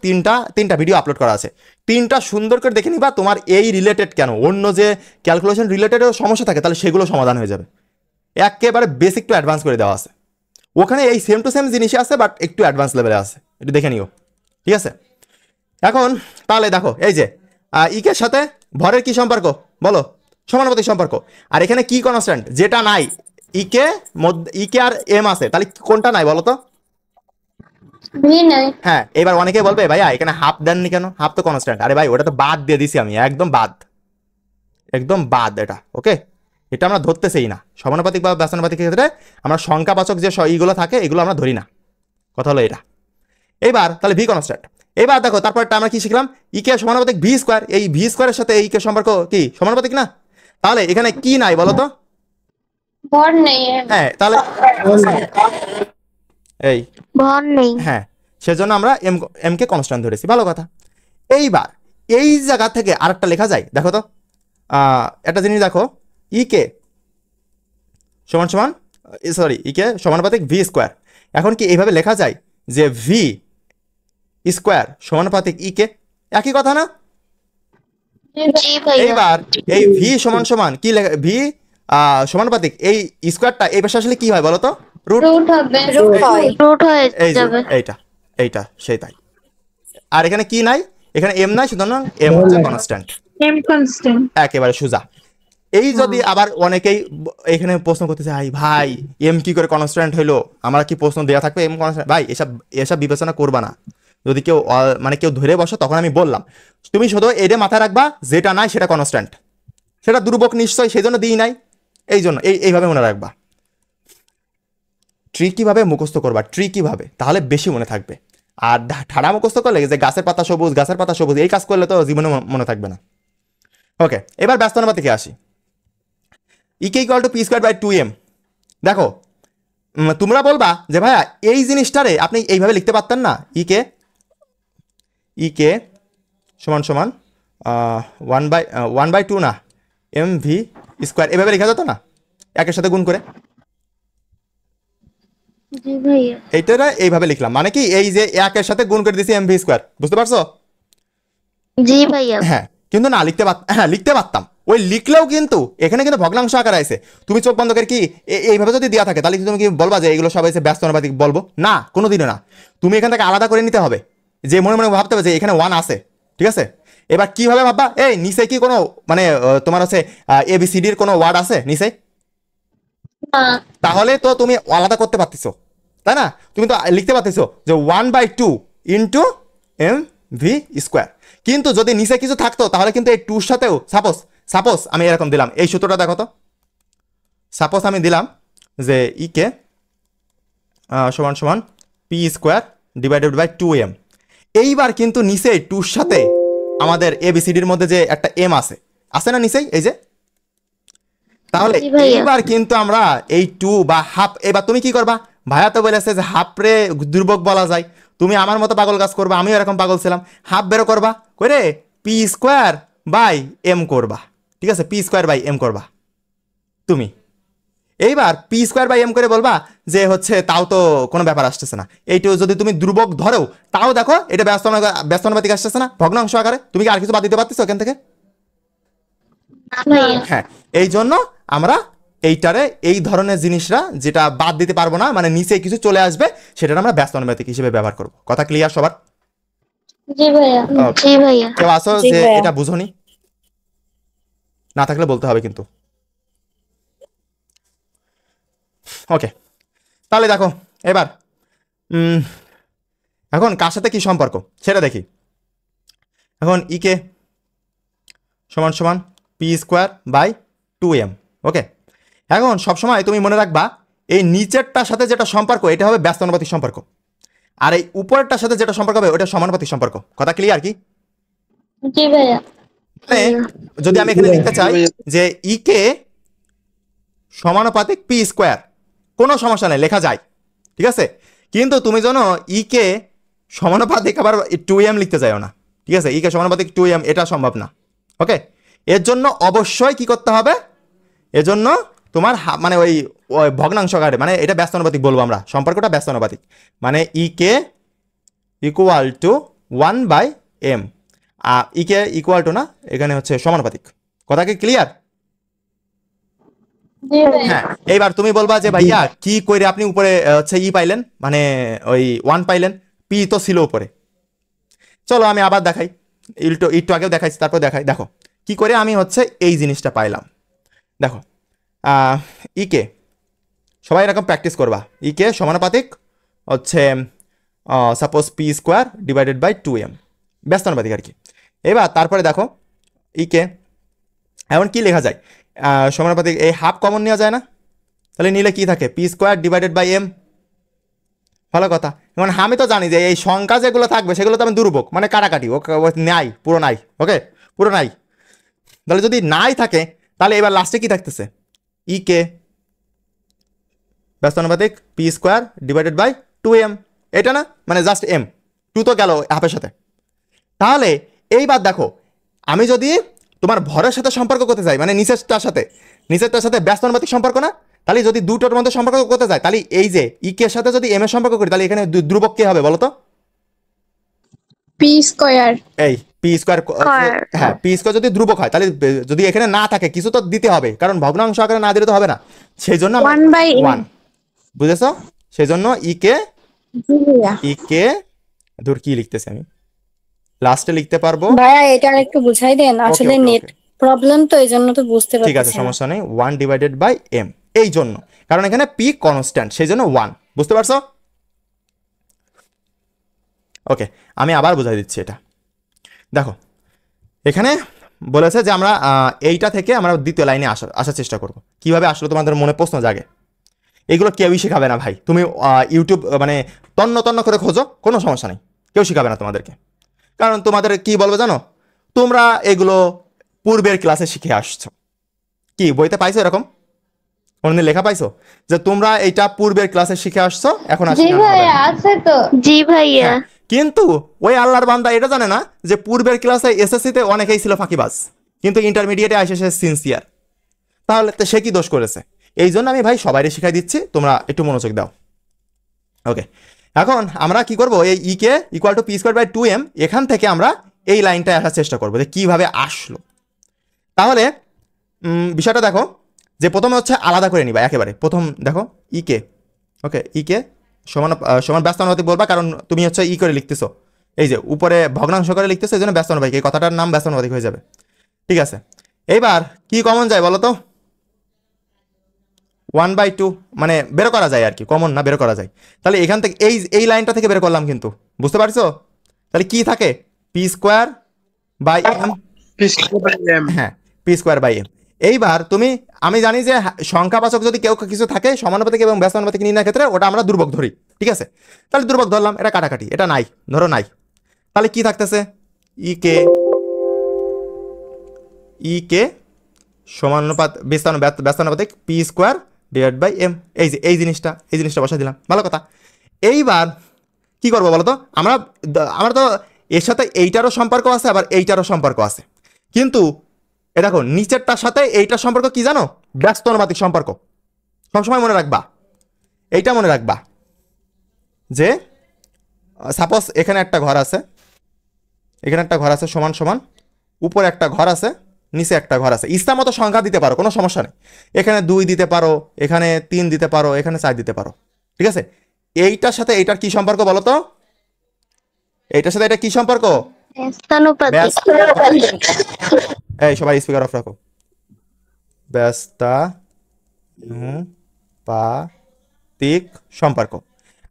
তিনটা ভিডিও আপলোড করা আছে, তিনটা সুন্দর করে দেখে নিবা। তোমার এই রিলেটেড কেন, অন্য যে ক্যালকুলেশন রিলেটেডও সমস্যা থাকে, তাহলে সেগুলো সমাধান হয়ে যাবে। একেবারে বেসিক টু অ্যাডভান্স করে দেওয়া আছে ওখানে, এই সেম টু সেম জিনিসই আছে, বাট একটু অ্যাডভান্স লেভেলে আছে, একটু দেখে নিও, ঠিক আছে? এখন তাহলে দেখো, এই যে ইকের সাথে ভরের কি সম্পর্ক বলো? সমানুপাতিক সম্পর্ক। আর এখানে কি কনস্ট্যান্ট? যেটা নাই, ইকে আর এম আছে, তাহলে কোনটা নাই বলো তো? ভি নাই। হ্যাঁ, এবার অনেকে বলবে ভাইয়া এখানে হাফ দেননি কেন? হাফ তো কনস্ট্যান্ট। আরে ভাই, ওটা তো বাদ দিয়ে দিছি আমি, একদম বাদ, একদম বাদ এটা, ওকে? এটা আমরা ধরতেছেই না। সমানুপাতিক বা ব্যস্তানুপাতিক ক্ষেত্রে আমরা সংখ্যাবাচক যে এইগুলো থাকে, এগুলো আমরা ধরি না। কথা হলো এটা। এইবার তাহলে ভি কনস্ট্যান্ট। এবার দেখো, তারপরটা আমরা কি শিখলাম? ইকে সমানুপাতিক ভি স্কোয়ার। এই ভি স্কোয়ারের সাথে এই কে সম্পর্ক কি সমানুপাতিক না? তাহলে এখানে কি নাই বলো তো? ভর নেই। হ্যাঁ, তাহলে এই ভর নেই। হ্যাঁ, সেজন্য আমরা এম কে কনস্ট্যান্ট ধরেছি, ভালো কথা। এইবার এই জায়গা থেকে আরেকটা লেখা যায়, দেখো তো, একটা জিনিস দেখো, ইকে সমান সমান, সরি, ইকে সমানুপাতিক ভি স্কোয়ার। এখন কি এইভাবে লেখা যায় যে ভি স্কোয়ার সমানুপাতিক ইকে? একই কথা না? জি ভাইয়া। এইবার এই ভি সমান সমান কি লেখা? ভি সমানুপাতিক এই স্কোয়ারটা এই পাশে আসলে কি হয় বলো তো? রুট। রুট হবে। রুট হয়ে এই যে যাবে। এইটা সেই তাই। আর এখানে কি নাই? এখানে এম নাই, সুতরাং এম হচ্ছে কনস্ট্যান্ট, এম কনস্ট্যান্ট। একেবারে সোজা। এই যদি আবার অনেকেই এখানে প্রশ্ন করতে চাই, ভাই এম কি করে কনস্ট্যান্ট হইলো, আমার কি প্রশ্ন দেওয়া থাকবে এম কনস্ট্যান্ট? ভাই এসব বিবেচনা করবা না। যদি কেউ মানে কেউ ধরে বসো, তখন আমি বললাম তুমি শুধু এটা মাথায় রাখবা, যেটা নাই সেটা কনস্ট্যান্ট, সেটা দুর্বক নিশ্চয়, সেই জন্য দিই নাই, এই জন্য এইভাবে মনে রাখবা। ট্রি কিভাবে মুখস্থ করবা, ট্রি কিভাবে, তাহলে বেশি মনে থাকবে। আর ঠাড়া মুখস্থ করলে যে গাছের পাতা সবুজ, গাছের পাতা সবুজ, এই কাজ করলে তো জীবনে মনে থাকবে না। ওকে, এবার ব্যস্তানুপাতিকে আসি। EK equal to P square by 2m। দেখো, তোমরা বলবা যে ভাইয়া এই জিনিসটারে আপনি এইভাবে লিখতে পারতেন না, ইকে সমান সমান 1/2 না, এম ভি স্কোয়ার, এভাবে লেখা যেত না একের সাথে গুণ করে? জি ভাইয়া। এইটা এইভাবে লিখলাম, মানে কি এই যে একের সাথে গুণ করে দিছি এম ভি স্কোয়ার, বুঝতে পারছো? জি ভাইয়া। হ্যাঁ, কিন্তু না লিখতে পারতাম, ওই লিখলেও কিন্তু এখানে কিন্তু ভগ্নাংশ আকারে আছে। তুমি চোখ বন্ধ করে কি এইভাবে যদি দেওয়া থাকে, তাহলে তুমি কি বলবা যে এগুলো সব এসে ব্যস্তানুপাতিক বলবো? না, কোনোদিনও না। তুমি এখান থেকে আলাদা করে নিতে হবে, যে মনে মনে ভাবতে হবে যে এখানে 1 আছে, ঠিক আছে? এবার কিভাবে ভাববা? এই নিচে কি কোনো মানে তোমার হচ্ছে ABCD-র কোনো ওয়ার্ড আছে নিচে? না। তাহলে তো তুমি আলাদা করতে পারতেছো, তাই না? তুমি তো লিখতে পারতেছো যে 1/2 ইন্টু এম ভি স্কোয়ার। কিন্তু যদি নিচে কিছু থাকতো, তাহলে কিন্তু এই 2-র সাথেও সাপোজ আমি এরকম দিলাম, এই সূত্রটা দেখো তো, সাপোজ আমি দিলাম যে ইকে সমান সমান P square divided by 2m। এইবার কিন্তু নিচে 2-র সাথে আমাদের ABCD-র মধ্যে যে একটা এম আছে না নিচেই, এই যে, তাহলে এইবার কিন্তু আমরা এই 2 বা হাফ, এবার তুমি কি করবা? ভাইয়া তো বলেছে যে হাফ রে দুর্বক বলা যায়, তুমি আমার মতো পাগল কাজ করবা, আমিও এরকম পাগল ছিলাম। হাফ বেরো করবা করে পি স্কোয়ার বাই এম করবা, ঠিক আছে? পি স্কোয়ার বাই এম করবা তুমি। এইবার পি স্কোয়ার বাই এম করে বলবা যে হচ্ছে তাও তো কোনো ব্যাপার আসতেছে না, এইটু যদি তুমি দুর্বক ধরো, তাও দেখো এটা ব্যস্তানুপাতিক আসতেছে না, ভগ্নাংশ আকারে। তুমি কি আর কিছু বাদ দিতে পারতেছো এখান থেকে? হ্যাঁ, এই জন্য আমরা এইটারে এই ধরনের জিনিসরা যেটা বাদ দিতে পারবো না, মানে নিচে কিছু চলে আসবে, সেটা আমরা ব্যস্ত অনুপাতিক হিসেবে ব্যবহার করব। কথা ক্লিয়ার সবার? জি ভাইয়া। জি ভাইয়া। কেউ আসো জি যে ভাইয়া। এটা বুঝোনি? না থাকলে বলতে হবে কিন্তু। ওকে, তাহলে দেখো এবার এখন কার সাথে কি সম্পর্ক সেটা দেখি। এখন ইকে সমান সমান পি স্কোয়ার বাই 2m। ওকে, এখন সবসময় তুমি মনে রাখবা এই নিচেরটার সাথে যেটা সম্পর্ক এটা হবে ব্যস্ত অনুপাতিক সম্পর্ক, আর এই উপরেরটার সাথে যেটা সম্পর্ক হবে ওটা সমানুপাতিক সম্পর্ক। কথা ক্লিয়ার কি? জি ভাইয়া। মানে যদি আমি এখানে লিখতে চাই যে ইকে সমানুপাতিক পি স্কোয়ার, কোনো সমস্যা নেই, লেখা যায়, ঠিক আছে। কিন্তু তুমি যেন ইকে সমানুপাতিক আবার 2m লিখতে চাইও না, ঠিক আছে। ইকে সমানুপাতিক 2m এটা সম্ভব না। ওকে, এর জন্য অবশ্যই কি করতে হবে, এজন্য তোমার মানে ওই ভগ্নাংশ আকারে, মানে এটা ব্যস্ত অনুপাতিক বলবো আমরা, সম্পর্কটা ব্যস্ত অনুপাতিক, মানে EK equal to 1/m। EK equal to না, এখানে হচ্ছে সমানুপাতিক। কথা কি ক্লিয়ার? জি ভাইয়া। হ্যাঁ, এইবার তুমি বলবা যে ভাইয়া কি করে আপনি উপরে হচ্ছে ই পাইলেন, মানে ওই 1 পাইলেন, পি তো ছিল উপরে। চলো আমি আবার দেখাই, একটু আগেও দেখাইছি, তারপর দেখাই। দেখো কি করে আমি হচ্ছে এই জিনিসটা পাইলাম। দেখো ইকে সবাই এরকম প্র্যাকটিস করবা, ইকে সমানুপাতিক হচ্ছে suppose P square divided by 2m, ব্যস্ত অনুপাতিক আর কি। এবার তারপরে দেখো ইকে এমন কি লেখা যায়, সমানুপাতিক এই হাফ কমন নেওয়া যায় না, তাহলে নিলে কি থাকে, P square divided by m। ভালো কথা। এখন আমি তো জানি যে এই সংখ্যা যেগুলো থাকবে সেগুলো তো আমি দুর্ভোগ, মানে কাটাকাটি, ও নাই, পুরো নাই। ওকে, পুরো নাই। তাহলে যদি নাই থাকে তাহলে এবার লাস্টে কি থাকতেছে, ইকে ব্যস্ত অনুপাতিক P square divided by 2m, এটা না, মানে জাস্ট m, 2 তো গেল হাফের সাথে। তাহলে এইবার দেখো আমি যদি তোমার ভরের সাথে সম্পর্ক করতে চাই, মানে নিচেরটার সাথে ব্যস্ত অনুপাতিক সম্পর্ক না, তাহলে যদি দুটোর মধ্যে সম্পর্ক করতে চাই, তাহলে এই যে ইকে এর সাথে যদি m এর সম্পর্ক করি, তাহলে এখানে ধ্রুবক কে হবে বলো তো? P square. এই পি স্কোয়ার। হ্যাঁ, পি স্কোয়ার যদি ধ্রুবক হয় তাহলে যদি এখানে না থাকে কিছু তো দিতে হবে, কারণ ভগ্নাংশ আকারে না দিলে তো হবে না। সেই জন্য 1/m। বুঝেছো? সেই জন্য ইকে জি ভাইয়া। ইকে ধর কি লিখতেছি আমি, লাস্টে লিখতে পারবো। ভাইয়া এটা একটু বুঝাই দেন, ওকে, আসলে ওকে, নেট ওকে। প্রবলেম তো এই জন্য তো বুঝতে ঠিক আছে, পারতেছি না। সমস্যা নেই, 1 ডিভাইডেড বাই m, এই জন্য, কারণ এখানে পি কনস্ট্যান্ট, সেই জন্য 1। বুঝতে পারছো? ওকে, আমি আবার বুঝাই দিচ্ছি এটা। দেখো এখানে বলেছে যে আমরা এইটা থেকে আমরা দ্বিতীয় লাইনে আসার চেষ্টা করব। কিভাবে আসলে তোমাদের মনে প্রশ্ন জাগে, এগুলো কেউই শেখাবে না ভাই। তুমি ইউটিউব মানে তন্ন করে খোঁজো, কোনো সমস্যা নেই, কেউ শেখাবে না তোমাদেরকে। কারণ তোমাদের কি বলবে জানো, তোমরা এগুলো পূর্বের ক্লাসে শিখে আসছো। কি বইতে পাইছো এরকম কোনদিন লেখা পাইছো যে তোমরা এইটা পূর্বের ক্লাসে শিখে আসছো, এখন আর জি শেখানো হবে ভাইয়া না? আছে তো। জি ভাইয়া। হ্যাঁ, কিন্তু ওই আল্লাহর বান্দা এটা জানে না যে পূর্বের ক্লাসে এসএসসিতে অনেকেই ছিল ফাঁকিবাজ, কিন্তু ইন্টারমিডিয়েটে আসে সে সিনসিয়ার। তাহলে তো সে কি দোষ করেছে? এই জন্য আমি ভাই সবাইকে শিখাই দিচ্ছি, তোমরা একটু মনোযোগ দাও। ওকে, এখন আমরা কি করব, এই EK equal to P square by 2m, এখান থেকে আমরা এই লাইনটায় আসার চেষ্টা করবো যে কিভাবে আসলো। তাহলে বিষয়টা দেখো যে প্রথমে হচ্ছে আলাদা করে নিবা একেবারে। প্রথম দেখো ইকে, ওকে, ইকে সমান ব্যস্ত অনুপাতিক বলবা, কারণ তুমি হচ্ছে ই করে লিখতেছো, এই যে উপরে ভগ্নাংশ করে লিখতেছো, এই জন্য ব্যস্ত অনুপাতিক, এই কথাটার নাম ব্যস্ত অনুপাতিক হয়ে যাবে। ঠিক আছে, এইবার কি কমন যায় বলো তো? 1/2 মানে বের করা যায় আর কি, কমন না বের করা যায়। তাহলে এখান থেকে এই লাইনটা থেকে বের করলাম, কিন্তু বুঝতে পারছো? তাহলে কি থাকে, পি স্কোয়ার বাই এম। হ্যাঁ, পি স্কোয়ার বাই এম। এইবার তুমি, আমি জানি যে সংখ্যাবাচক যদি কেউ কিছু থাকে সমানুপাতিক এবং ব্যস্ত অনুপাতিক নির্ণয়ের ক্ষেত্রে ওটা আমরা দুর্বক ধরি, ঠিক আছে। তাহলে দুর্বক ধরলাম, এটা কাটাকাটি, এটা নাই, ধরো নাই। তাহলে কি থাকতেছে, ইকে সমানুপাত ব্যস্ত অনুপাতিক P square divide by M, এই যে এই জিনিসটা বসা দিলাম। ভালো কথা। এইবার কি করবো বলো তো, আমরা তো এর সাথে এইটারও সম্পর্ক আছে, আবার এইটারও সম্পর্ক আছে, কিন্তু এ দেখো নিচেরটার সাথে এইটার সম্পর্ক কি জানো, ব্যস্ত অনুপাতিক সম্পর্ক। সবসময় মনে রাখবা, এইটা মনে রাখবা যে সাপোজ এখানে একটা ঘর আছে, সমান সমান, উপরে একটা ঘর আছে, নিচে একটা ঘর আছে, ইচ্ছা মতো সংখ্যা দিতে পারো, কোনো সমস্যা নেই। এখানে 2 দিতে পারো, এখানে 3 দিতে পারো, এখানে 4 দিতে পারো, ঠিক আছে। এইটার সাথে এইটার কি সম্পর্ক বলো তো? এইটার সাথে এটা কি সম্পর্ক? ব্যস্তানুপাতিক। এই সবাই স্পিকার অফ রাখো। ব্যস্তানুপাতিক সম্পর্ক।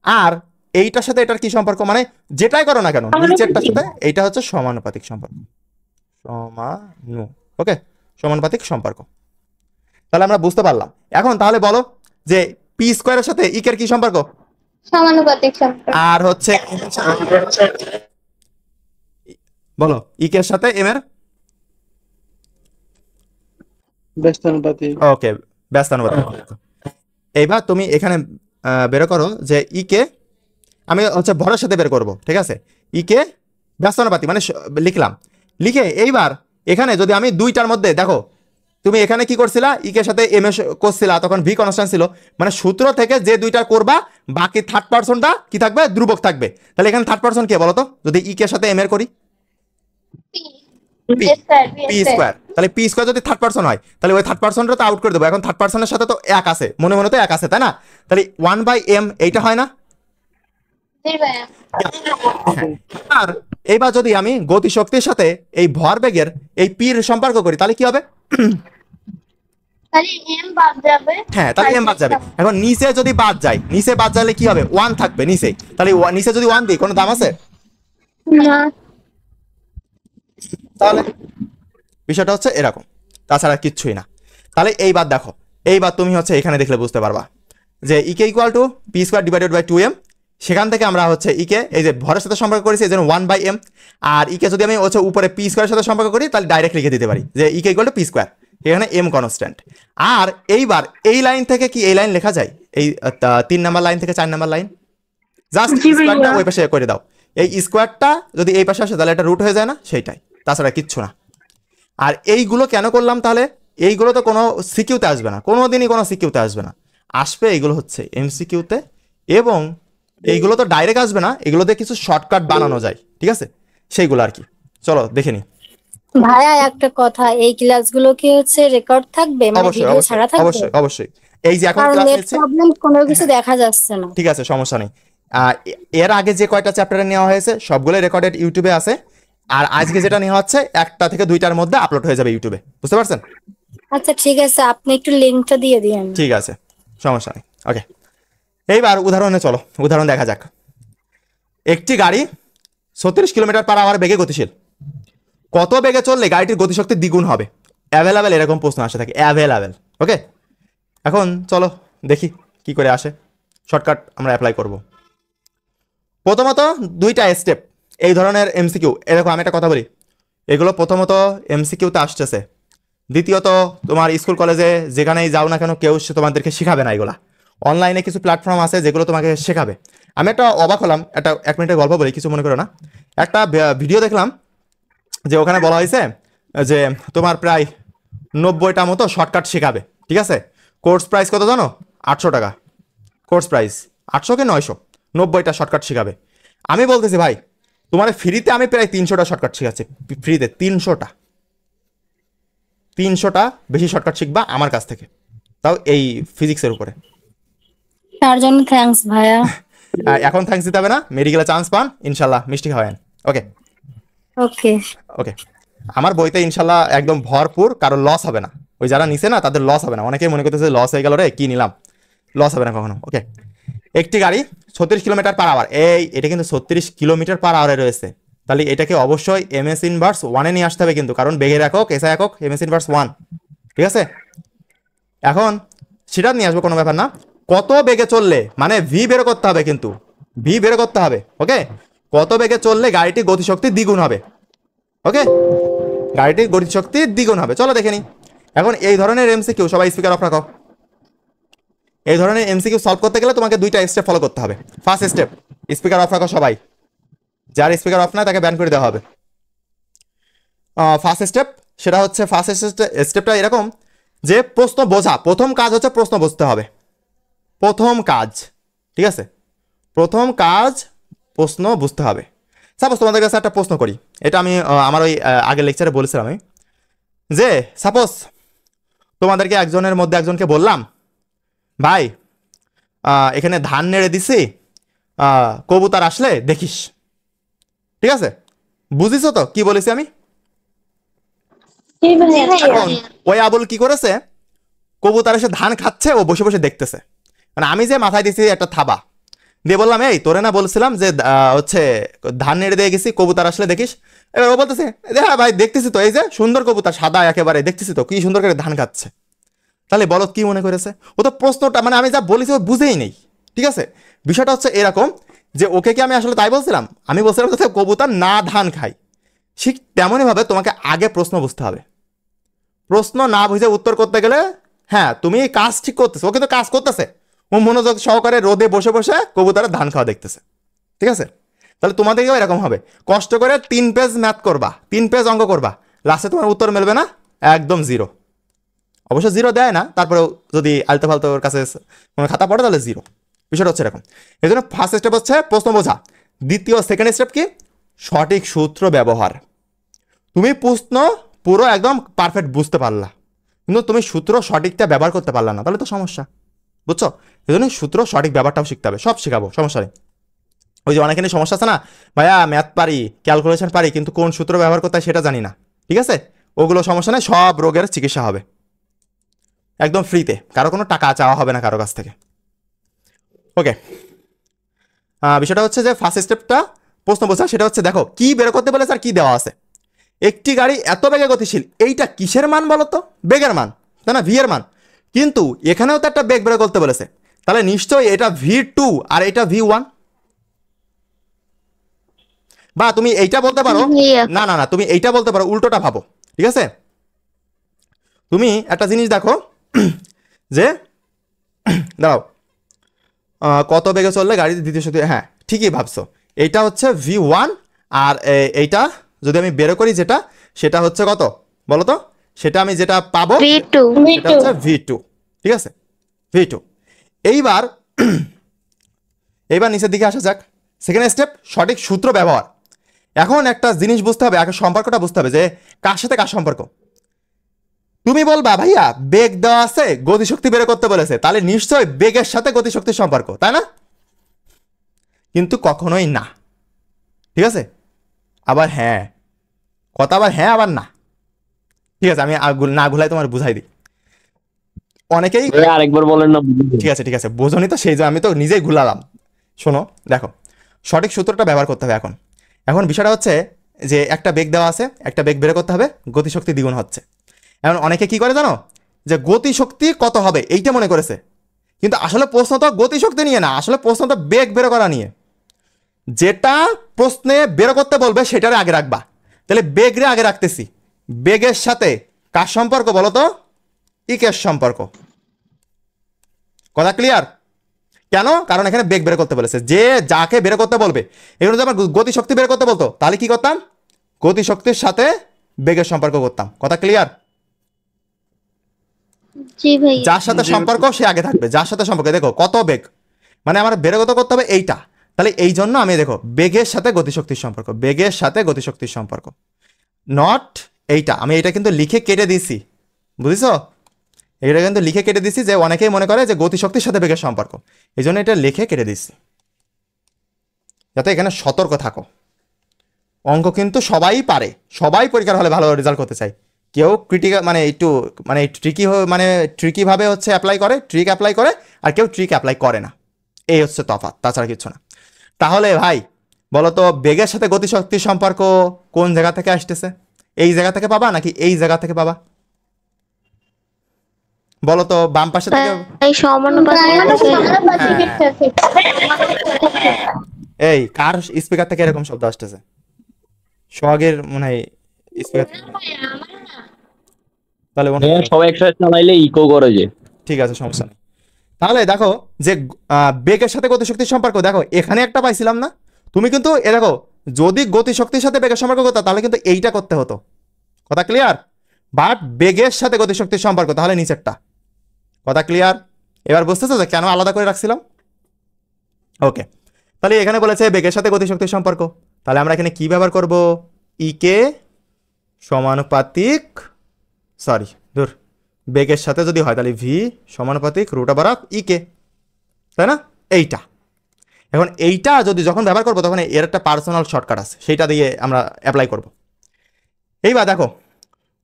আর এইটার সাথে এটার কি সম্পর্ক, মানে যেটাই করো না কেন নিচেরটার সাথে এইটা হচ্ছে সমানুপাতিক সম্পর্ক। ওকে, সমানুপাতিক সম্পর্ক। তাহলে আমরা বুঝতে পারলাম। এখন তাহলে বলো যে পি স্কয়ারের সাথে ইকের কি সম্পর্ক? সমানুপাতিক সম্পর্ক। আর হচ্ছে বলো ইকের সাথে এম এর? ব্যস্তানুপাতিক। ওকে, ব্যস্তানুপাতিক। এইবার তুমি এখানে বের করো যে ইকে, আমি হচ্ছে ভরের সাথে বের করব, ঠিক আছে। ইকে ব্যস্তানুপাতিক মানে লিখলাম, লিখে এইবার এখানে যদি আমি দুইটার মধ্যে দেখো, তুমি এখানে কি করছিলা, ইকের সাথে এম এ করছিলা, তখন ভি কনস্ট্যান্ট ছিল, মানে সূত্র থেকে যে দুইটা করবা বাকি থার্ড পার্সনটা কি থাকবে, ধ্রুবক থাকবে। তাহলে এখানে থার্ড পার্সন কে বলো তো, যদি ইকের সাথে এম এর করি? P square. তাহলে পি স্কয়ার যদি থার্ড পার্সন হয় তাহলে ওই থার্ড পার্সনটা তো আউট করে দেবো। এখন থার্ড পার্সনের সাথে তো এক আছে, মনে মনে তো এক আছে, তাই না? তাহলে 1/m এইটা হয় না? আর এইবার যদি আমি গতিশক্তির সাথে এই ভরবেগের এই পির সম্পর্ক করি তাহলে কি হবে? হ্যাঁ, তাহলে এম বাদ যাবে। এখন নিচে যদি বাদ যায়, নিচে বাদ যালে কি হবে? 1 থাকবে নিচে। তাহলে নিচে যদি 1 দিই কোনো দাম আছে? না। তাহলে বিষয়টা হচ্ছে এরকম, তাছাড়া কিচ্ছুই না। তাহলে এইবার দেখো, এইবার তুমি হচ্ছে এখানে দেখলে বুঝতে পারবা যে EK equal to P square divided by 2m। সেখান থেকে আমরা হচ্ছে ইকে এই যে ভরের সাথে সম্পর্ক করেছি এই জন্য 1/m। আর ইকে যদি আমি হচ্ছে উপরে পি স্কয়ারের সাথে সম্পর্ক করি তাহলে ডাইরেক্ট লিখে দিতে পারি যে EK equal to P square, এখানে এম কনস্ট্যান্ট। আর এইবার এই লাইন থেকে কি এই লাইন লেখা যায়? এই 3 নাম্বার লাইন থেকে 4 নাম্বার লাইন জাস্ট স্কয়ারটা ওই পাশে করে দাও। এই স্কয়ারটা যদি এই পাশে আসে তাহলে এটা রুট হয়ে যায় না, সেইটাই, তাছাড়া কিচ্ছু না। আর এইগুলো কেন করলাম তাহলে? এইগুলো তো কোনো সিকিউতে আসবে না, কোনোদিনই কোনো সিকিউতে আসবে না, আসবে এগুলো হচ্ছে এমসিকিউতে। এবং এইগুলো তো ডাইরেক্ট আসবে না, এগুলোতে কিছু শর্টকাট বানানো যায়, ঠিক আছে, সেইগুলো আর কি। চলো দেখে নি। ভাইয়া একটা কথা, এই ক্লাসগুলো কি হচ্ছে রেকর্ড থাকবে, মানে অবশ্যই ভিডিও ছাড়া থাকবে? অবশ্যই অবশ্যই। এই যে এখন কারণ ক্লাস নেট নিচ্ছে, প্রবলেম, কোনো কিছু দেখা যাচ্ছে না। ঠিক আছে, সমস্যা নেই। এর আগে যে কয়টা চ্যাপ্টারে নেওয়া হয়েছে সবগুলো রেকর্ডেড ইউটিউবে আছে। আর আজকে যেটা নেওয়া হচ্ছে 1টা থেকে 2টার মধ্যে আপলোড হয়ে যাবে ইউটিউবে, বুঝতে পারছেন? আচ্ছা ঠিক আছে, আপনি একটু লিঙ্কটা দিয়ে দিন। ঠিক আছে, সমস্যা নেই। ওকে, এইবার উদাহরণে চলো, উদাহরণ দেখা যাক। একটি গাড়ি 36 কিলোমিটার পার আওয়ার বেগে গতিশীল। কত বেগে চললে গাড়িটির গতিশক্তি দ্বিগুণ হবে? অ্যাভেলেবেল এরকম প্রশ্ন আসে থাকে, অ্যাভেলেবেল। ওকে, এখন চলো দেখি কি করে আসে, শর্টকাট আমরা অ্যাপ্লাই করব। প্রথমত 2টা স্টেপ এই ধরনের এমসিকিউ, এরকম আমি একটা কথা বলি, এগুলো প্রথমত এমসিকিউতে আসতেছে। দ্বিতীয়ত তোমার স্কুল কলেজে যেখানেই যাও না কেন কেউ তোমাদেরকে শেখাবে না এগুলা। অনলাইনে কিছু প্ল্যাটফর্ম আছে যেগুলো তোমাকে শেখাবে। আমি একটা অবাক হলাম, একটা 1 মিনিটের গল্প বলি, কিছু মনে করো না। একটা ভিডিও দেখলাম যে ওখানে বলা হয়েছে যে তোমার প্রায় 90টা মতো শর্টকাট শেখাবে, ঠিক আছে। কোর্স প্রাইস কত জানো? 800 টাকা কোর্স প্রাইস, 800 কি 900, 90টা শর্টকাট শেখাবে। আমি বলতেছি ভাই তোমার ফ্রিতে আমি প্রায় 300টা শর্টকাট শেখাচ্ছি, ফ্রিতে 300টা বেশি শর্টকাট শিখবা আমার কাছ থেকে, তাও এই ফিজিক্সের উপরে। তার জন্য থ্যাঙ্কস ভাইয়া। এখন থ্যাঙ্কস দিতে হবে না, মেডিকেলে চান্স পান ইনশাল্লাহ, মিষ্টি খাওয়ান। ওকে ওকে ওকে, আমার বইতে ইনশাল্লাহ একদম ভরপুর, কারো লস হবে না। ওই যারা নিছে না তাদের লস হবে না। অনেকেই মনে করতেছে লস হয়ে গেল রে, কি নিলাম, লস হবে না কখনো। ওকে, একটি গাড়ি 36 কিলোমিটার পার আওয়ার, এটা কিন্তু 36 কিলোমিটার পার আওয়ারে রয়েছে, তাহলে এটাকে অবশ্যই এমএস ইনভার্স 1-এ নিয়ে আসতে হবে কিন্তু, কারণ বেগের একক এসআই একক এমএস ইনভার্স 1, ঠিক আছে। এখন সেটা নিয়ে আসবো, কোনো ব্যাপার না। কত বেগে চললে, মানে ভি বের করতে হবে, কিন্তু ভি বের করতে হবে। ওকে, কত বেগে চললে গাড়িটি গতিশক্তি দ্বিগুণ হবে? ওকে, গাড়িটির গতিশক্তি দ্বিগুণ হবে, চলো দেখে নি। এখন এই ধরনের এমসিকিউ সবাই স্পিকার অফ রাখো। এই ধরনের এমসিকিউ সলভ করতে গেলে তোমাকে 2টা স্টেপ ফলো করতে হবে। ফার্স্ট স্টেপ, স্পিকার অফ রাখো সবাই, যার স্পিকার অফ না তাকে ব্যান করে দেওয়া হবে। ফার্স্ট স্টেপ, সেটা হচ্ছে ফার্স্ট স্টেপটা এরকম যে প্রশ্ন বোঝা। প্রথম কাজ হচ্ছে প্রশ্ন বুঝতে হবে, প্রথম কাজ, ঠিক আছে। প্রথম কাজ প্রশ্ন বুঝতে হবে। সাপোজ তোমাদের কাছে একটা প্রশ্ন করি, এটা আমি আমার ওই আগের লেকচারে বলেছিলাম আমি, যে সাপোজ তোমাদেরকে একজনের মধ্যে একজনকে বললাম, ভাই এখানে ধান নেড়ে দিছি, কবুতর আসলে দেখিস। ঠিক আছে, বুঝিছো তো কি বলেছি আমি? এখন ওই আবুল কি করেছে, কবুতর এসে ধান খাচ্ছে, ও বসে বসে দেখতেছে। মানে আমি যে মাথায় দিছি একটা থাবা দিয়ে বললাম, এই তোরে না বলছিলাম যে হচ্ছে ধান নেড়ে দিয়ে গেছি, কবুতর আসলে দেখিস। এবার ও বলতেছে, হ্যাঁ ভাই দেখতেছি তো, এই যে সুন্দর কবুতর, সাদা একেবারে, দেখতেছি তো কি সুন্দর করে ধান খাচ্ছে। তাহলে বলো কি মনে করেছে ও? তো প্রশ্নটা মানে আমি যা বলেছি ও বুঝেই নেই। ঠিক আছে, বিষয়টা হচ্ছে এরকম যে ওকে কি আমি আসলে তাই বলছিলাম? আমি বলছিলাম যাতে কবুতর না ধান খায়। ঠিক তেমনই ভাবে তোমাকে আগে প্রশ্ন বুঝতে হবে। প্রশ্ন না বুঝে উত্তর করতে গেলে, হ্যাঁ তুমি কাজ ঠিক করতেছো, ও কিন্তু কাজ করতেছে, ও মনোযোগ সহকারে রোদে বসে বসে কবুতরের ধান খাওয়া দেখতেছে। ঠিক আছে, তাহলে তোমাদেরকেও এরকম হবে, কষ্ট করে 3 পেজ ম্যাথ করবা, 3 পেজ অঙ্ক করবা, লাস্টে তোমার উত্তর মিলবে না, একদম 0। অবশ্য 0 দেয় না, তারপরেও যদি আলতো ফালতো ওর কাছে কোনো খাতা পড়ে তাহলে 0। বিষয়টা হচ্ছে এরকম। এই জন্য ফার্স্ট স্টেপ হচ্ছে প্রশ্ন বোঝা, সেকেন্ড স্টেপ কি, সঠিক সূত্র ব্যবহার। তুমি প্রশ্ন পুরো একদম পারফেক্ট বুঝতে পারলা, কিন্তু তুমি সূত্র সঠিকটা ব্যবহার করতে পারলা না, তাহলে তো সমস্যা। বুঝছো? এই জন্য সূত্র সঠিক ব্যবহারটাও শিখতে হবে, সব শেখাবো, সমস্যা নেই। ওই যে অনেকেরই সমস্যা আছে না, ভাইয়া ম্যাথ পারি, ক্যালকুলেশন পারি, কিন্তু কোন সূত্র ব্যবহার করতে হয় সেটা জানি না। ঠিক আছে, ওগুলো সমস্যা নেই, সব রোগের চিকিৎসা হবে একদম ফ্রিতে, কারো কোনো টাকা চাওয়া হবে না কারো কাছ থেকে। ওকে, বিষয়টা হচ্ছে যে ফার্স্ট স্টেপটা প্রশ্ন বোঝা, সেটা হচ্ছে দেখো কি বের করতে বলেছে আর কি দেওয়া আছে। একটি গাড়ি এত বেগে গতিশীল, এইটা কিসের মান বলো তো? বেগের মান, তাই না, ভি এর মান। কিন্তু এখানেও তো একটা বেগ বের করতে বলেছে, তাহলে নিশ্চয়ই এটা V2 আর এটা V1। বা তুমি এইটা বলতে পারো, না না না, তুমি এইটা বলতে পারো, উল্টোটা ভাবো। ঠিক আছে, তুমি একটা জিনিস দেখো যে দাঁড়াও, কত বেগে চললে গাড়ি দ্বিতীয় শক্তি, হ্যাঁ ঠিকই ভাবছো, এইটা হচ্ছে V1, আর এইটা যদি আমি বের করি যেটা, সেটা হচ্ছে কত বলো তো? সেটা আমি যেটা পাবো সেটা হচ্ছে V2। ঠিক আছে, V2। এইবার নিচের দিকে আসা যাক। সেকেন্ড স্টেপ, সঠিক সূত্র ব্যবহার। এখন একটা জিনিস বুঝতে হবে, আগে সম্পর্কটা বুঝতে হবে যে কার সাথে কার সম্পর্ক। তুমি বলবা ভাইয়া বেগ দেওয়া আছে, গতিশক্তি বের করতে বলেছে, তাহলে নিশ্চয়ই বেগের সাথে গতিশক্তির সম্পর্ক, তাই না? কিন্তু কখনোই না। ঠিক আছে, আবার হ্যাঁ কথা, আবার হ্যাঁ আবার না। ঠিক আছে, আমি না ঘুলাই তোমার বুঝাই দিই। অনেকেই আরেকবার বলেন না। ঠিক আছে বোঝনি তো, সেই যে আমি তো নিজেই ঘুলালাম। শোনো দেখো, সঠিক সূত্রটা ব্যবহার করতে হবে। এখন বিষয়টা হচ্ছে যে একটা বেগ দেওয়া আছে, একটা বেগ বের করতে হবে, গতিশক্তি দ্বিগুণ হচ্ছে। এখন অনেকে কি করে জানো, যে গতিশক্তি কত হবে এইটা মনে করেছে, কিন্তু আসলে প্রশ্ন তো গতিশক্তি নিয়ে না, আসলে প্রশ্ন তো বেগ বের করা নিয়ে। যেটা প্রশ্নে বের করতে বলবে সেটারে আগে রাখবা। তাহলে বেগরে আগে রাখতেছি, বেগের সাথে কার সম্পর্ক বলো তো? ইকের সম্পর্ক। কথা ক্লিয়ার? কেন? কারণ এখানে বেগ বের করতে বলেছে, যে যাকে বের করতে বলবে, এখানে যদি আমার গতিশক্তি বের করতে বলতো তাহলে কি করতাম? গতিশক্তির সাথে বেগের সম্পর্ক করতাম। কথা ক্লিয়ার? যার সাথে সম্পর্ক সে আগে থাকবে, যার সাথে সম্পর্ক। দেখো কত বেগ, মানে আমার বের করতে হবে এইটা, তাহলে এই জন্য আমি দেখো বেগের সাথে গতিশক্তির সম্পর্ক, বেগের সাথে গতিশক্তির সম্পর্ক, নট এইটা। আমি এটা কিন্তু লিখে কেটে দিছি, বুঝেছো? এটা কিন্তু লিখে কেটে দিছি, যে অনেকেই মনে করে যে গতিশক্তির সাথে বেগের সম্পর্ক, এই জন্য এটা লিখে কেটে দিচ্ছি, যাতে এখানে সতর্ক থাকো। অঙ্ক কিন্তু সবাই পারে, সবাই পরীক্ষার হলে ভালো রেজাল্ট করতে চায়। কেউ ক্রিটিক্যাল মানে একটু মানে ট্রিকি ভাবে হচ্ছে ট্রিক অ্যাপ্লাই করে, আর কেউ ট্রিক অ্যাপ্লাই করে না। এই হচ্ছে তফাৎ, তাছাড়া কিছু না। তাহলে ভাই বলো তো, বেগের সাথে গতিশক্তির সম্পর্ক কোন জায়গা থেকে আসতেছে? এই জায়গা থেকে পাবা নাকি এই জায়গা থেকে পাবা? বলো তো, বাম পাশে থেকে। এই কার স্পিকার থেকে এরকম শব্দ আসতেছে? সোহাগের মনে হয় স্পিকার। তাহলে সবাই একসাথে চালাইলে ইকো করে যে। ঠিক আছে, সমস্যা নেই। তাহলে দেখো যে বেগের সাথে গতিশক্তির সম্পর্ক, দেখো এখানে একটা পাইছিলাম না? তুমি কিন্তু এ দেখো, যদি গতিশক্তির সাথে বেগের সম্পর্ক করতে তাহলে কিন্তু এইটা করতে হতো। কথা ক্লিয়ার? বাট বেগের সাথে গতিশক্তির সম্পর্ক, তাহলে নিচেরটা। কথা ক্লিয়ার? এবার বুঝতেছো যে কেন আলাদা করে রাখছিলাম? ওকে, তাহলে এখানে বলেছে বেগের সাথে গতিশক্তির সম্পর্ক, তাহলে আমরা এখানে কি ব্যবহার করব? ইকে সমানুপাতিক সরি ধর, বেগের সাথে যদি হয় তাহলে ভি সমানুপাতিক রুট ওভার অফ ই কে, তাই না? এইটা এখন এইটা যদি যখন ব্যবহার করবো তখন এর একটা পার্সোনাল শর্টকাট আছে, সেইটা দিয়ে আমরা অ্যাপ্লাই করব। এইবার দেখো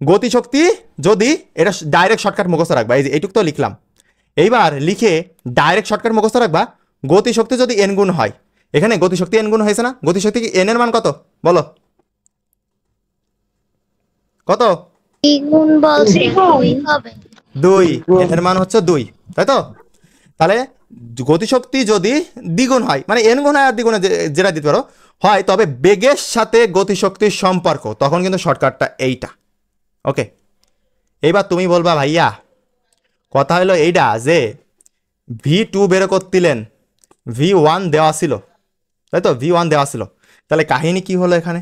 গতিশক্তি যদি, এটা ডাইরেক্ট শর্টকাট মুখস্থ রাখবা, এই যে এইটুক তো লিখলাম, এইবার লিখে ডাইরেক্ট শর্টকাট মুখস্থ রাখবা। গতিশক্তি যদি এন গুণ হয়, এখানে গতিশক্তি এন গুণ হয়েছে না, গতিশক্তি কি এন এর মান কত বলো, কত? দ্বিগুণ বলছে 2 হবে। 2, এন এর মান হচ্ছে 2, তাই তো? তাহলে গতিশক্তি যদি দ্বিগুণ হয়, মানে এন গুণ হয় আর দ্বিগুণে যেটা দিতে পারো হয়, তবে বেগের সাথে গতিশক্তির সম্পর্ক, তখন কিন্তু শর্টকাটটা এইটা। ওকে, এইবার তুমি বলবা ভাইয়া কথা হলো এইটা যে V2 বের করতিলেন, V1 দেওয়া ছিল, তাই তো? V1 দেওয়া ছিল, তাহলে কাহিনী কি হলো এখানে,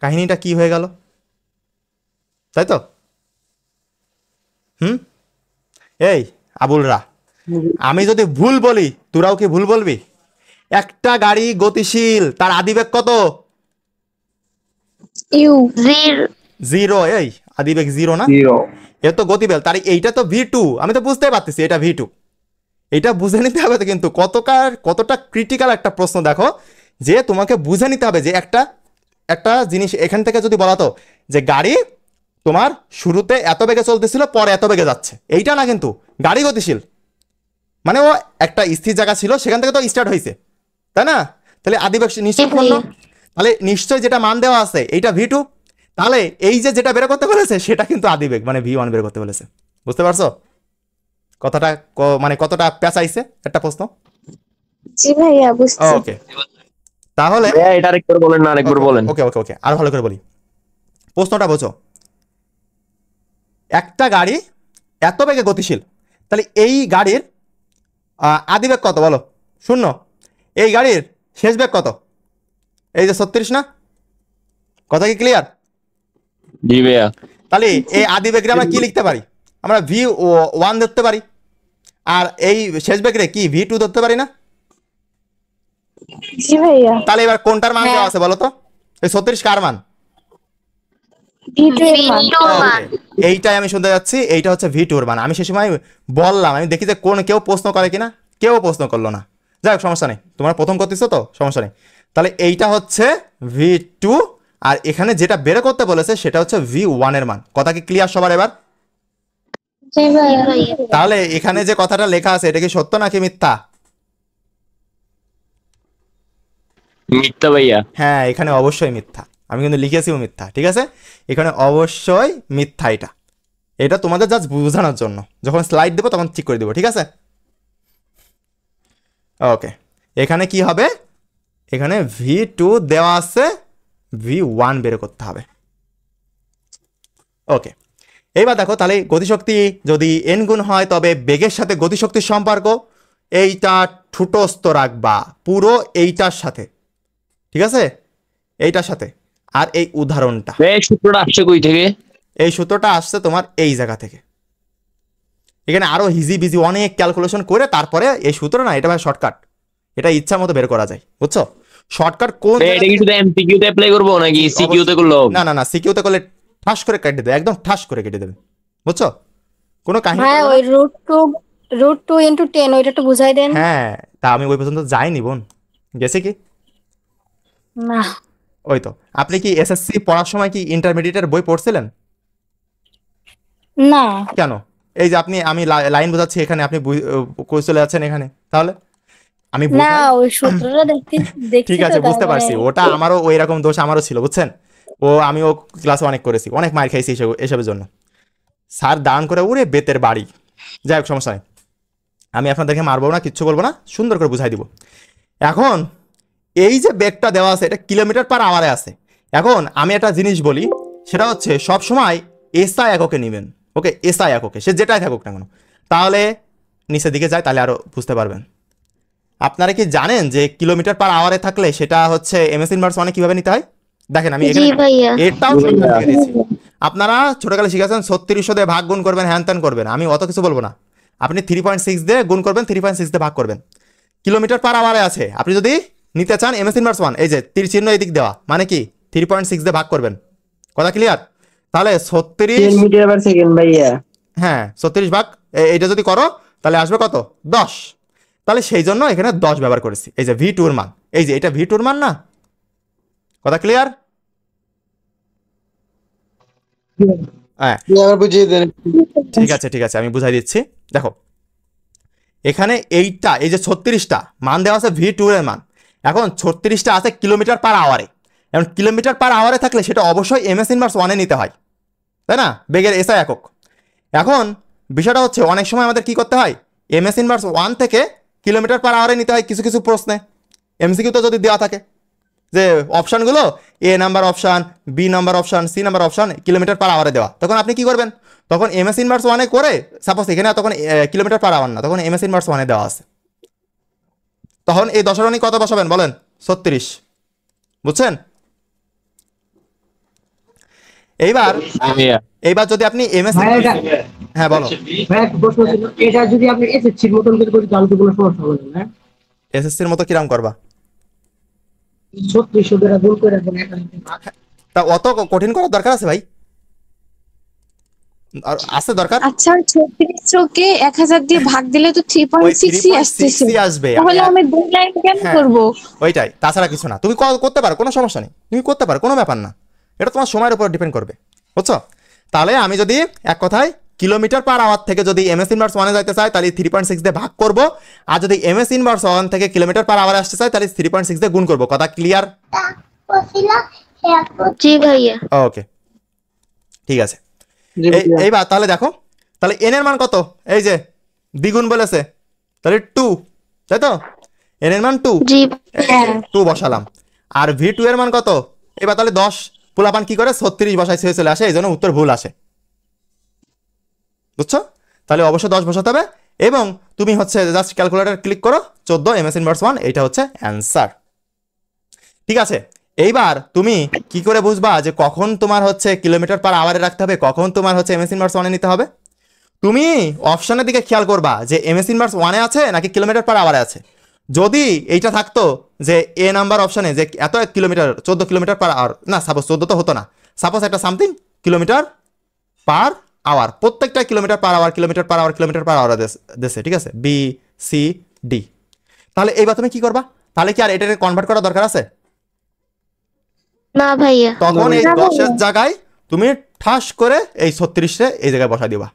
কাহিনীটা কি হয়ে গেল, তাই তো? এই আবুলরা, আমি যদি ভুল বলি তোরাও কি ভুল বলবি? একটা গাড়ি গতিশীল, তার আদিবেগ কত? ইউ 0। এই আদিবেগ 0 না, এ তো গতিবেগ, তার এইটা তো V2, আমি তো বুঝতে পারতেছি এটা V2। এটা বুঝে নিতে হবে তো, কিন্তু কতটা ক্রিটিক্যাল একটা প্রশ্ন দেখো, যে তোমাকে বুঝে নিতে হবে যে একটা জিনিস এখান থেকে যদি বলা তো যে গাড়ি তোমার শুরুতে এত বেগে চলতেছিল, পরে এত বেগে যাচ্ছে, এইটা না, কিন্তু গাড়ি গতিশীল মানে ও একটা স্থির জায়গা ছিল, সেখান থেকে তো স্টার্ট হয়েছে, তাই না? তাহলে আদিবেগ নিশ্চয় শূন্য, তাহলে নিশ্চয় যেটা মান দেওয়া আছে এইটা V2, তাহলে এই যে যেটা বের করতে বলেছে সেটা কিন্তু আদিবেগ মানে V1 বের করতে বলেছে। বুঝতে পারছো কথাটা, মানে কতটা পেঁচাইছে একটা প্রশ্ন? জি ভাইয়া বুঝছি। ওকে, তাহলে এটা আরেকবার বলেন না, আরেকবার বলেন। ওকে ওকে ওকে, আর ভালো করে বলি, প্রশ্নটা বোঝো। একটা গাড়ি এত বেগে গতিশীল, তাহলে এই গাড়ির আদিবেগ কত বলো? 0। এই গাড়ির শেষ বেগ কত? এই যে 36 না, কথা কি ক্লিয়ার? জি ভাইয়া। তাহলে এই আদিবেগরে আমরা কি লিখতে পারি? আমরা V1 ধরতে পারি, আর এই শেষ বেগরে কি V2 ধরতে পারি না? জি ভাইয়া। তাহলে এবার কোনটার মান দেওয়া আছে বলো তো? এই 36 কার মান? V2 এর মান। এইটাই আমি শুনতে যাচ্ছি, এইটা হচ্ছে V2 এর মান। আমি সে সময় বললাম, আমি দেখি যে কেউ প্রশ্ন করে কিনা, কেউ প্রশ্ন করলো না। যাই হোক, সমস্যা নেই, তোমরা প্রথম করতেছো তো, সমস্যা নেই। তাহলে এইটা হচ্ছে V2, আর এখানে যেটা বের করতে বলেছে সেটা হচ্ছে V1 এর মান। কথা কি ক্লিয়ার সবার এবার? জি ভাইয়া। তাহলে এখানে যে কথাটা লেখা আছে এটা কি সত্য নাকি মিথ্যা? মিথ্যা ভাইয়া। হ্যাঁ, এখানে অবশ্যই মিথ্যা, আমি কিন্তু লিখেছিও মিথ্যা, ঠিক আছে? এখানে অবশ্যই মিথ্যা। এটা তোমাদের জাস্ট বোঝানোর জন্য, যখন স্লাইড দেবো তখন ঠিক করে দেবো, ঠিক আছে? ওকে, এখানে কি হবে? এখানে V2 দেওয়া আছে, V1 বের করতে হবে। ওকে, এইবার দেখো, তাহলে গতিশক্তি যদি n গুণ হয় তবে বেগের সাথে গতিশক্তির সম্পর্ক এইটা ঠুটস্থ রাখবা পুরো এইটার সাথে, ঠিক আছে? এইটার সাথে। আর এই উদাহরণটা, এই সূত্রটা আসছে কই থেকে? এই সূত্রটা আসছে তোমার এই জায়গা থেকে। এখানে আরো হিজি বিজি অনেক ক্যালকুলেশন করে তারপরে এই সূত্র না, এটা ভাই শর্টকাট, এটা ইচ্ছা মতো বের করা যায়, বুঝছো? শর্টকাট কোন এটা কি শুধু এমসিকিউ তে অ্যাপ্লাই করব নাকি সিকিউ তে করলে হবে? না না না, সিকিউ তে করলে ঠাস করে কেটে দেবে, একদম ঠাস করে কেটে দেবে, বুঝছো? কোনো কাহিনী হ্যাঁ, করবে না। ওই √2 × 10 ওইটা একটু বুঝাই দেন। হ্যাঁ, তা আমি ওই পর্যন্ত যাইনি বোন, গেছে কি? না, ওই তো, আপনি কি এসএসসি পড়ার সময় কি ইন্টারমিডিয়েটের বই পড়ছিলেন? না, কেন? এই যে আমি লাইন বোঝাচ্ছি এখানে, আপনি চলে যাচ্ছেন এখানে, তাহলে আমি না, ওই সূত্রটা দেখছি ঠিক তো, আছে, তার বুঝতে পারছি, মানে- ওটা আমারও ওই রকম দোষ আমারও ছিল, বুঝছেন? আমিও ক্লাসে অনেক করেছি, অনেক মার খাইছি এসবের জন্য। স্যার দান করে উড়ে বেতের বাড়ি। যাই হোক, সমস্যা নেই, আমি আপনাদেরকে মারবো না, কিচ্ছু বলবো না, সুন্দর করে বুঝাই দিব। এখন এই যে বেগটা দেওয়া আছে এটা কিলোমিটার পার আওয়ারে আছে। এখন আমি একটা জিনিস বলি, সেটা হচ্ছে সব সময় এসআই এককে নেবেন। ওকে, এসআই এককে, সে যেটাই থাকুক না কেন, তাহলে নিচের দিকে যায়, তাহলে আরো বুঝতে পারবেন। আপনারা কি জানেন যে কিলোমিটার পার আওয়ারে থাকলে সেটা হচ্ছে এমএস ইনভার্স মানে কিভাবে নিতে হয়? দেখেন আমি এখানে এটাও শিখে দিয়েছি। আপনারা ছোটকালে শিখেছেন 3600 দিয়ে ভাগ গুণ করবেন, হ্যান ত্যান করবেন, আমি অত কিছু বলবো না। আপনি 3.6 দিয়ে গুণ করবেন, 3.6 দিয়ে ভাগ করবেন। কিলোমিটার পার আওয়ারে আছে, আপনি যদি নিতে চান এমএস ইনভার্স 1, এই যে তীর চিহ্ন এদিক দেওয়া, মানে কি 3.6 দিয়ে ভাগ করবেন। কথা ক্লিয়ার? তাহলে 36, 10 মিটার পার সেকেন্ড ভাইয়া। হ্যাঁ 36 ভাগ এইটা যদি করো তাহলে আসবে কত 10। তাহলে সেই জন্য এখানে 10 ব্যবহার করেছি। এই যে V2 এর মান, এই যে এটা V2 এর মান না, কথা ক্লিয়ার? হ্যাঁ আবার বুঝিয়ে দেন। ঠিক আছে ঠিক আছে, আমি বুঝাই দিচ্ছি। দেখো এখানে এইটা, এই যে 36টা মান দেওয়া আছে V2 এর মান, এখন 36টা আছে কিলোমিটার পার আওয়ারে। এখন কিলোমিটার পার আওয়ারে থাকলে সেটা অবশ্যই MS ইনভার্স 1 এ নিতে হয়, তাই না, বেগের SI একক। এখন বিষয়টা হচ্ছে অনেক সময় আমাদের কি করতে হয়, MS ইনভার্স 1 থেকে কিলোমিটার পার আওয়ারে নিতে হয় কিছু কিছু প্রশ্নে, MCQ তো যদি দেওয়া থাকে যে অপশানগুলো A number option, B number option, C number option kilometre per আওয়ারে দেওয়া, তখন আপনি কি করবেন, তখন MS ইনভার্স 1 এ করে, সাপোজ এখানে তখন কিলোমিটার পার আওয়ার না, তখন MS ইনভার্স 1 এ দেওয়া আছে, তখন এই দশরণী কত বসাবেন বলেন, 36, বুঝছেন? এইবার যদি আপনি MS, হ্যাঁ বলো, এটা যদি আপনি এসএসসির মতন করে করি তাহলে তো কোনো সমস্যা হবে না। এসএসসির মতো কিরাম করবা, 3600 টাকা গুণ করে দেন তা অত কঠিন করার দরকার আছে ভাই? আর আছে দরকার? আচ্ছা 3600 কে 1000 দিয়ে ভাগ দিলে তো 3.6 ই আসতেছে, আসবে, তাহলে আমি 2 লাইন কেন হ্যাঁ, করব? ওইটাই, তাছাড়া কিছু না। তুমি করতে পারো, কোনো সমস্যা নেই, তুমি করতে পারো, কোনো ব্যাপার না, এটা তোমার সময়ের উপর ডিপেন্ড করবে, বুঝছো? তাহলে আমি যদি এক কথায় কিলোমিটার পার আওয়ার থেকে যদি MS ইনভার্স 1 এ যাইতে চাই তাহলে 3.6 দিয়ে ভাগ করব, আর যদি MS ইনভার্স 1 থেকে কিলোমিটার পার আওয়ারে আসতে চাই তাহলে 3.6 দিয়ে গুণ করব, কথা ক্লিয়ার? জি ভাইয়া। ওকে ঠিক আছে। এইবার তাহলে দেখো, তাহলে n এর মান কত, এই যে দ্বিগুণ বলেছে, তাহলে 2, তাই তো, n এর মান 2, জি 2 বসালাম। আর V2 এর মান কত, এবার তাহলে 10, পোলাপান কি করে 36 বসায় ছেড়ে চলে আসে, এই জন্য উত্তর ভুল আসে, বুঝছো? তাহলে অবশ্যই 10 বসাতে হবে, এবং তুমি হচ্ছে জাস্ট ক্যালকুলেটর ক্লিক করো, 14 MS ইনভার্স 1, এইটা হচ্ছে অ্যান্সার। ঠিক আছে, এইবার তুমি কি করে বুঝবা যে কখন তোমার হচ্ছে কিলোমিটার পার আওয়ারে রাখতে হবে, কখন তোমার হচ্ছে MS ইনভার্স 1 এ নিতে হবে? তুমি অপশনের দিকে খেয়াল করবা যে MS ইনভার্স 1 এ আছে নাকি কিলোমিটার পার আওয়ারে আছে। যদি এইটা থাকতো যে A নাম্বার অপশনে যে এত কিলোমিটার, 14 কিলোমিটার পার আওয়ার, না সাপোজ 14 তো হতো না, সাপোজ একটা সামথিং কিলোমিটার পার আওয়ার, প্রত্যেকটা kilometre per hour, kilometre per hour, kilometre per hour দেশে, ঠিক আছে, BCD। তাহলে এইবার তুমি কি করবা, তাহলে কি আর এটা কনভার্ট করা দরকার আছে? না ভাইয়া। তখন এই 10 এর জায়গায় তুমি ঠাস করে এই 36 রে এই জায়গায় বসা দিবা,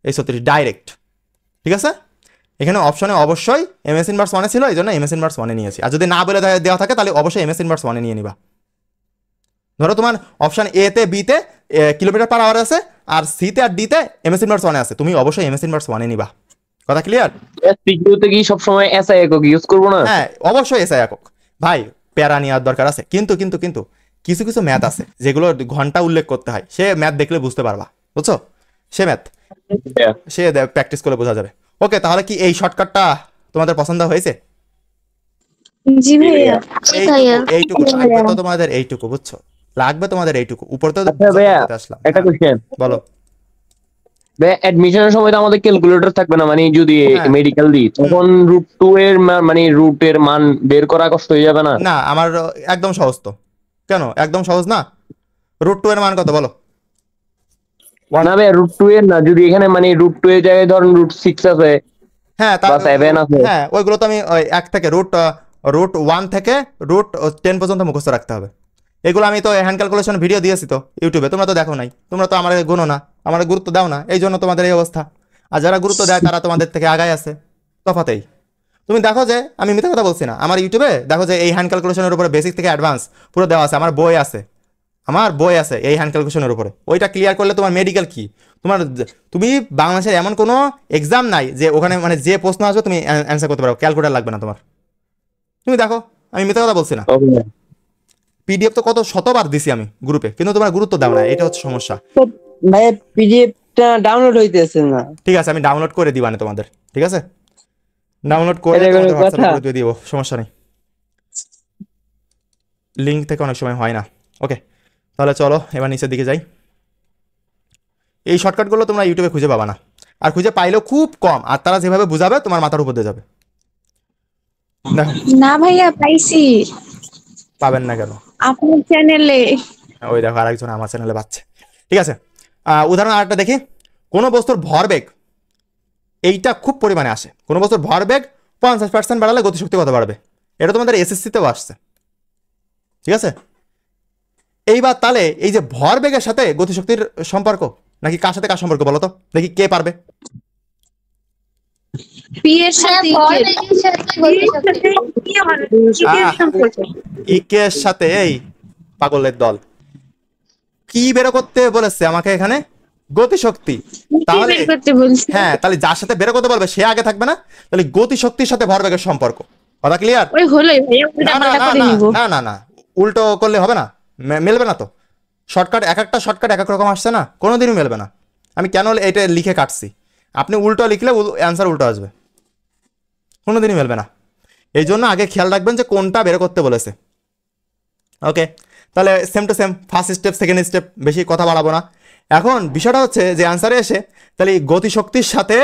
এই 36 ডাইরেক্ট, ঠিক আছে? এখানে অপশনে অবশ্যই MS ইনভার্স 1 এ ছিল, এই জন্য MS ইনভার্স 1 এ নিয়েছি, আর যদি না বলে দেওয়া থাকে তাহলে অবশ্যই MS ইনভার্স 1 এ নিয়ে নিবা। ধরো তোমার অপশন A তে B তে কিলোমিটার পার আওয়ার আছে, আর C তে আর D তে MS ইনভার্স 1 এ আছে, তুমি অবশ্যই MS ইনভার্স 1 এ নিবা, কথা ক্লিয়ার? সিকিউতে কি সব সময় এসআই একক ইউজ করব না? হ্যাঁ অবশ্যই এসআই একক ভাই, প্যারা নেওয়ার দরকার আছে, কিন্তু কিন্তু কিন্তু কিছু কিছু ম্যাথ আছে যেগুলো ঘন্টা উল্লেখ করতে হয়, সে ম্যাথ দেখলে বুঝতে পারবা, বুঝছো? সে ম্যাথ সে প্র্যাকটিস করে বোঝা যাবে। ওকে, তাহলে কি এই শর্টকাটটা তোমাদের পছন্দ হয়েছে? জি ভাইয়া। এইটুকু লাগবে তো তোমাদের, এইটুকু বুঝছো, লাগবে তোমাদের এইটুকু, উপর তো আসলাম। একটা কোশ্চেন বলো। অ্যাডমিশনের সময় তো আমাদের ক্যালকুলেটর থাকবে না, মানে যদি মেডিকেল দিই তখন √2 এর মানে রুটের মান বের করা কষ্ট হয়ে যাবে না? না, আমার একদম সহজ তো। কেন একদম সহজ না? √2 এর মান কত বলো? না ভাই √2 এর না, যদি এখানে মানে √2 এর জায়গায় ধরুন √6 আছে, হ্যাঁ বা 7 আছে, হ্যাঁ ওইগুলো তো আমি 1 থেকে √1 থেকে √10 পর্যন্ত মুখস্থ রাখতে হবে। এগুলো আমি তো হ্যান্ড ক্যালকুলেশন ভিডিও দিয়েছি তো ইউটিউবে, তোমরা তো দেখো নাই, তোমরা তো আমার গুনো না, আমার গুরুত্ব দাও না, এই জন্য তোমাদের এই অবস্থা। আর যারা গুরুত্ব দেয় তারা তোমাদের থেকে আগায় আছে, তফাতেই। তুমি দেখো যে আমি মিথ্যা কথা বলছি না, আমার ইউটিউবে দেখো যে এই হ্যান্ড ক্যালকুলেশনের উপরে বেসিক থেকে অ্যাডভান্স পুরো দেওয়া আছে, আমার বই আছে এই হ্যান্ড ক্যালকুলেশনের উপরে। ওইটা ক্লিয়ার করলে তোমার মেডিকেল কি, তুমি বাংলাদেশের এমন কোনো এক্সাম নাই যে ওখানে মানে যে প্রশ্ন আসবে তুমি অ্যান্সার করতে পারো, ক্যালকুলেটর লাগবে না তোমার। তুমি দেখো আমি মিথ্যা কথা বলছি না, পিডিএফ তো কত শতবার দিছি আমি গ্রুপে, কিন্তু তোমার গুরুত্ব দাও না, এটা হচ্ছে সমস্যা। ভাই পিডিএফটা ডাউনলোড হইতেছে না। ঠিক আছে, আমি ডাউনলোড করে দিবানে তোমাদের, ঠিক আছে, ডাউনলোড করে তোমাদের হোয়াটসঅ্যাপে দিয়ে দিব, সমস্যা নেই, লিংক থেকে অনেক সময় হয় না। ওকে, তাহলে চলো এবার নিচের দিকে যাই। এই শর্টকাটগুলো তোমরা ইউটিউবে খুঁজে পাবা না, আর খুঁজে পাইলেও খুব কম, আর তারা যেভাবে বুঝাবে তোমার মাথার উপর দিয়ে যাবে। দেখো না ভাইয়া পাইছি, পাবেন না কেন? আপনার চ্যানেলে। ওই দেখো আরেকজন আমার চ্যানেলে পাচ্ছে। ঠিক আছে, উদাহরণ আরেকটা দেখি। কোনো বস্তুর ভরবেগ, এইটা খুব পরিমাণে আসে, কোনো বস্তুর ভরবেগ 50% বাড়ালে গতিশক্তি কত বাড়বে? এটা তোমাদের এসএসসিতেও আসছে, ঠিক আছে। এইবার তাহলে এই যে ভরবেগের সাথে গতিশক্তির সম্পর্ক, নাকি কার সাথে কার সম্পর্ক বলো তো দেখি, কে পারবে? পি এর সাথে ইকের সাথে। এই পাগলের দল, কি বের করতে বলেছে আমাকে এখানে? গতিশক্তি। তাহলে বের করতে বলছি। হ্যাঁ, তাহলে যার সাথে বের করতে বলবে সে আগে থাকবে না? তাহলে গতিশক্তির সাথে ভরবেগের সম্পর্ক, কথা ক্লিয়ার? ওই হলোই ভাইয়া, না উল্টা না পাল্টা না করে না নিব। না না না, উল্টো করলে হবে না, মেলবে না তো। শর্টকাট, এক একটা শর্টকাট এক এক রকম আসছে না, কোনোদিনই মেলবে না। আমি কেন এটা লিখে কাটছি, আপনি উল্টো লিখলে অ্যান্সার উল্টো আসবে, কোনোদিনই মেলবে না। এই জন্য আগে খেয়াল রাখবেন যে কোনটা বের করতে বলেছে। ওকে, তাহলে same to same, first step second step, বেশি কথা বাড়াবো না। এখন বিষয়টা হচ্ছে যে অ্যান্সারে এসে তাহলে গতিশক্তির সাথে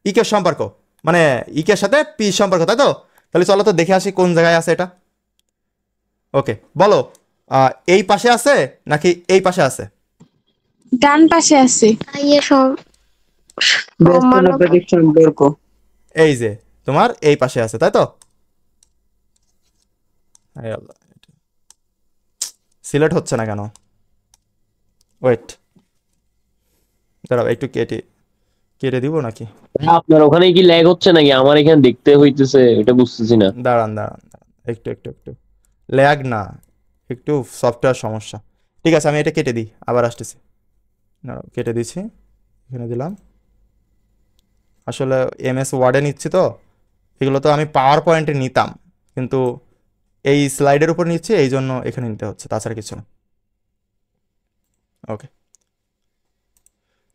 ইকের সম্পর্ক, মানে ইকের সাথে পি সম্পর্ক, তাই তো? তাহলে চলো তো দেখে আসি কোন জায়গায় আছে এটা। ওকে, বলো এই পাশে আছে নাকি এই পাশে আছে? ডান পাশে আছে। ইয়ে ব্যস্তানুপাতিক সম্পর্ক। এই যে তোমার এই পাশে আছে, তাই তো? সিলেক্ট হচ্ছে না কেন? ওয়েট, দাঁড়াও একটু কেটে দিব নাকি? আপনার ওখানে কি ল্যাগ হচ্ছে নাকি? আমার এখানে দেখতে হইতেছে, এটা বুঝতেছি না। দাঁড়ান, একটু ল্যাগ না, একটু সফটওয়্যার সমস্যা। ঠিক আছে, আমি এটা কেটে দিই, আবার আসতেছি। দাঁড়াও, কেটে দিচ্ছি, এখানে দিলাম। আসলে MS ওয়ার্ডে নিচ্ছি তো, এগুলো তো আমি পাওয়ার পয়েন্টে নিতাম, কিন্তু এই স্লাইডের উপর নিচ্ছি, এই জন্য এখানে নিতে হচ্ছে, তাছাড়া কিছু না। ওকে,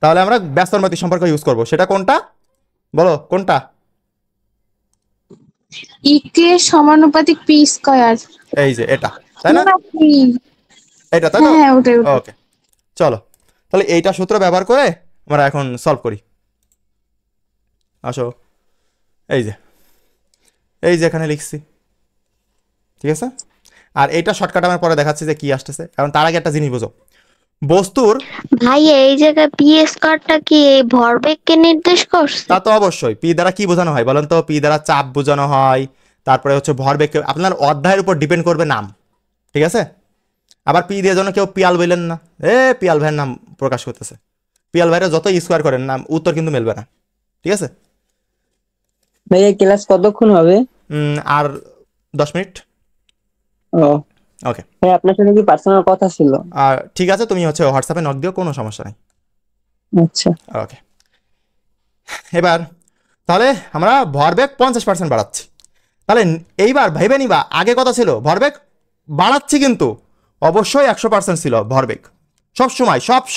তাহলে আমরা ব্যস্তানুপাতিক সম্পর্ক ইউজ করব, সেটা কোনটা বলো, কোনটা? ইকে সমানুপাতিক পি স্কয়ার। এই যে এটা, তাই না? এটা, তাই তো? হ্যাঁ ওটাই। ওকে, চলো তাহলে এইটা সূত্র ব্যবহার করে আমরা এখন সলভ করি। আসো, এই যে এখানে লিখছি, ঠিক আছে। আর এইটা শর্টকাট আমার পরে দেখাচ্ছি যে কি আসতেছে। কারণ তার আগে একটা জিনিস বোঝো, বস্তুর, ভাই এই জায়গায় পি স্কয়ারটা কি এই ভরবেগকে নির্দেশ করছে? তা তো অবশ্যই। পি দ্বারা কি বোঝানো হয় বলেন তো? পি দ্বারা চাপ বোঝানো হয়, তারপরে হচ্ছে ভরবেগ, আপনার অধ্যায়ের উপর ডিপেন্ড করবে নাম, ঠিক আছে। আবার পি দিয়ে জন্য কেউ পিয়াল বললেন না, পিয়াল ভাইয়ের নাম প্রকাশ করতেছে, পিয়াল ভাইয়ের যত স্কোয়ার করেন নাম উত্তর কিন্তু মেলবে না, ঠিক আছে। ভাইয়া ক্লাস কতক্ষণ হবে? আর 10 মিনিট। ও ওকে, ভাই, আপনার সাথে কি পার্সোনাল কথা ছিল? আর ঠিক আছে, তুমি হচ্ছে হোয়াটসঅ্যাপে নক দিও, কোনো সমস্যা নেই। আচ্ছা, ওকে, এবার তাহলে আমরা ভরবেগ 50% বাড়াচ্ছি। তাহলে এইবার ভেবে নিবা, আগে কথা ছিল ভরবেগ বাড়াচ্ছি, কিন্তু অবশ্যই 100% ছিল ভরবেগ, সব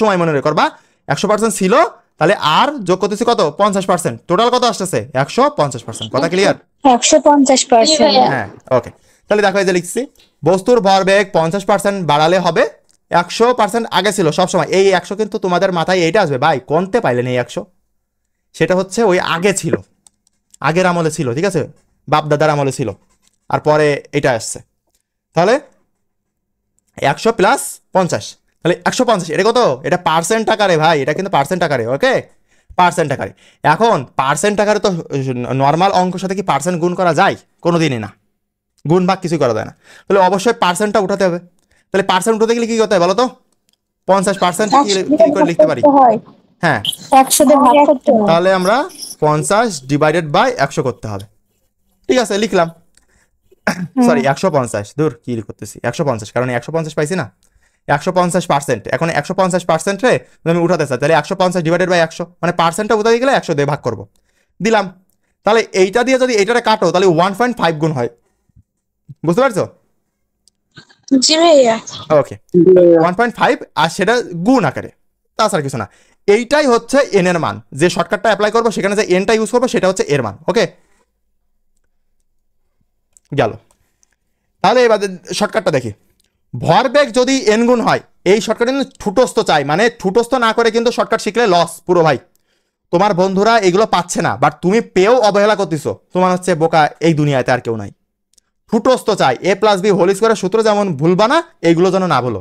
সময় মনে করবা 100% ছিল। তাহলে আর যোগ করতেছি কত? 50%, টোটাল কত আসতেছে? 150%, কথা ক্লিয়ার? 150%। হ্যাঁ, ওকে। তাহলে দেখো এই যে লিখছি, বস্তুর ভরবেগ 50% বাড়ালে হবে 100%। আগে ছিল সব সময় এই 100, কিন্তু তোমাদের মাথায় এইটা আসবে, ভাই কোনতে পাইলেন এই 100? সেটা হচ্ছে ওই আগে ছিল, আগের আমলে ছিল, ঠিক আছে, বাপ দাদার আমলে ছিল, আর পরে এটা আসছে। তাহলে 100 প্লাস 50, তাহলে 150। এটা কত? এটা পার্সেন্ট আকারে ভাই, এটা কিন্তু পার্সেন্ট আকারে, ওকে, পার্সেন্ট আকারে। এখন পার্সেন্ট আকারে তো নর্মাল অঙ্কের সাথে কি পার্সেন্ট গুণ করা যায়? কোনোদিনই না, গুণ ভাগ কিছুই করা যায় না। তাহলে অবশ্যই পার্সেন্টটা উঠাতে হবে। তাহলে পার্সেন্ট উঠাতে গেলে কি করতে হবে বলো তো? 50% কি করে লিখতে পারি? হ্যাঁ, 100 দিয়ে ভাগ করতে হয়। তাহলে আমরা 50 ডিভাইডেড বাই 100 করতে হবে, ঠিক আছে, লিখলাম। সরি, 150, দূর কি করতেছি, 150, কারণ 150 পাইছি না, 150%। এখন 150% রে আমি উঠাতে চাই, তাহলে 150 ডিভাইডেড বাই 100, মানে পার্সেন্টটা উঠাতে গেলে 100 দিয়ে ভাগ করব, দিলাম। তাহলে এইটা দিয়ে যদি এইটারে কাটো, তাহলে 1.5 গুণ হয়, বুঝতে পারছো? জি ভাইয়া। ওকে, 1.5, আর সেটা গুণ আকারে, তাছাড়া কিছু না। এইটাই হচ্ছে এন এর মান, যে শর্টকাটটা অ্যাপ্লাই করবো সেখানে যে এনটা ইউজ করবো সেটা হচ্ছে এর মান। ওকে, গেল। তাহলে এবার শর্টকাটটা দেখি, ভরবেগ যদি এন গুণ হয়, এই শর্টকাটে কিন্তু ঠুটস্থ চাই, মানে ঠুটস্থ না করে কিন্তু শর্টকাট শিখলে লস পুরো ভাই। তোমার বন্ধুরা এগুলো পাচ্ছে না, বাট তুমি পেয়েও অবহেলা করতেছো, তোমার হচ্ছে বোকা এই দুনিয়াতে আর কেউ নাই। ঠুটস্থ চাই, a + b হোল স্কয়ারের সূত্র যেমন ভুলবা না, এইগুলো যেন না ভুলো।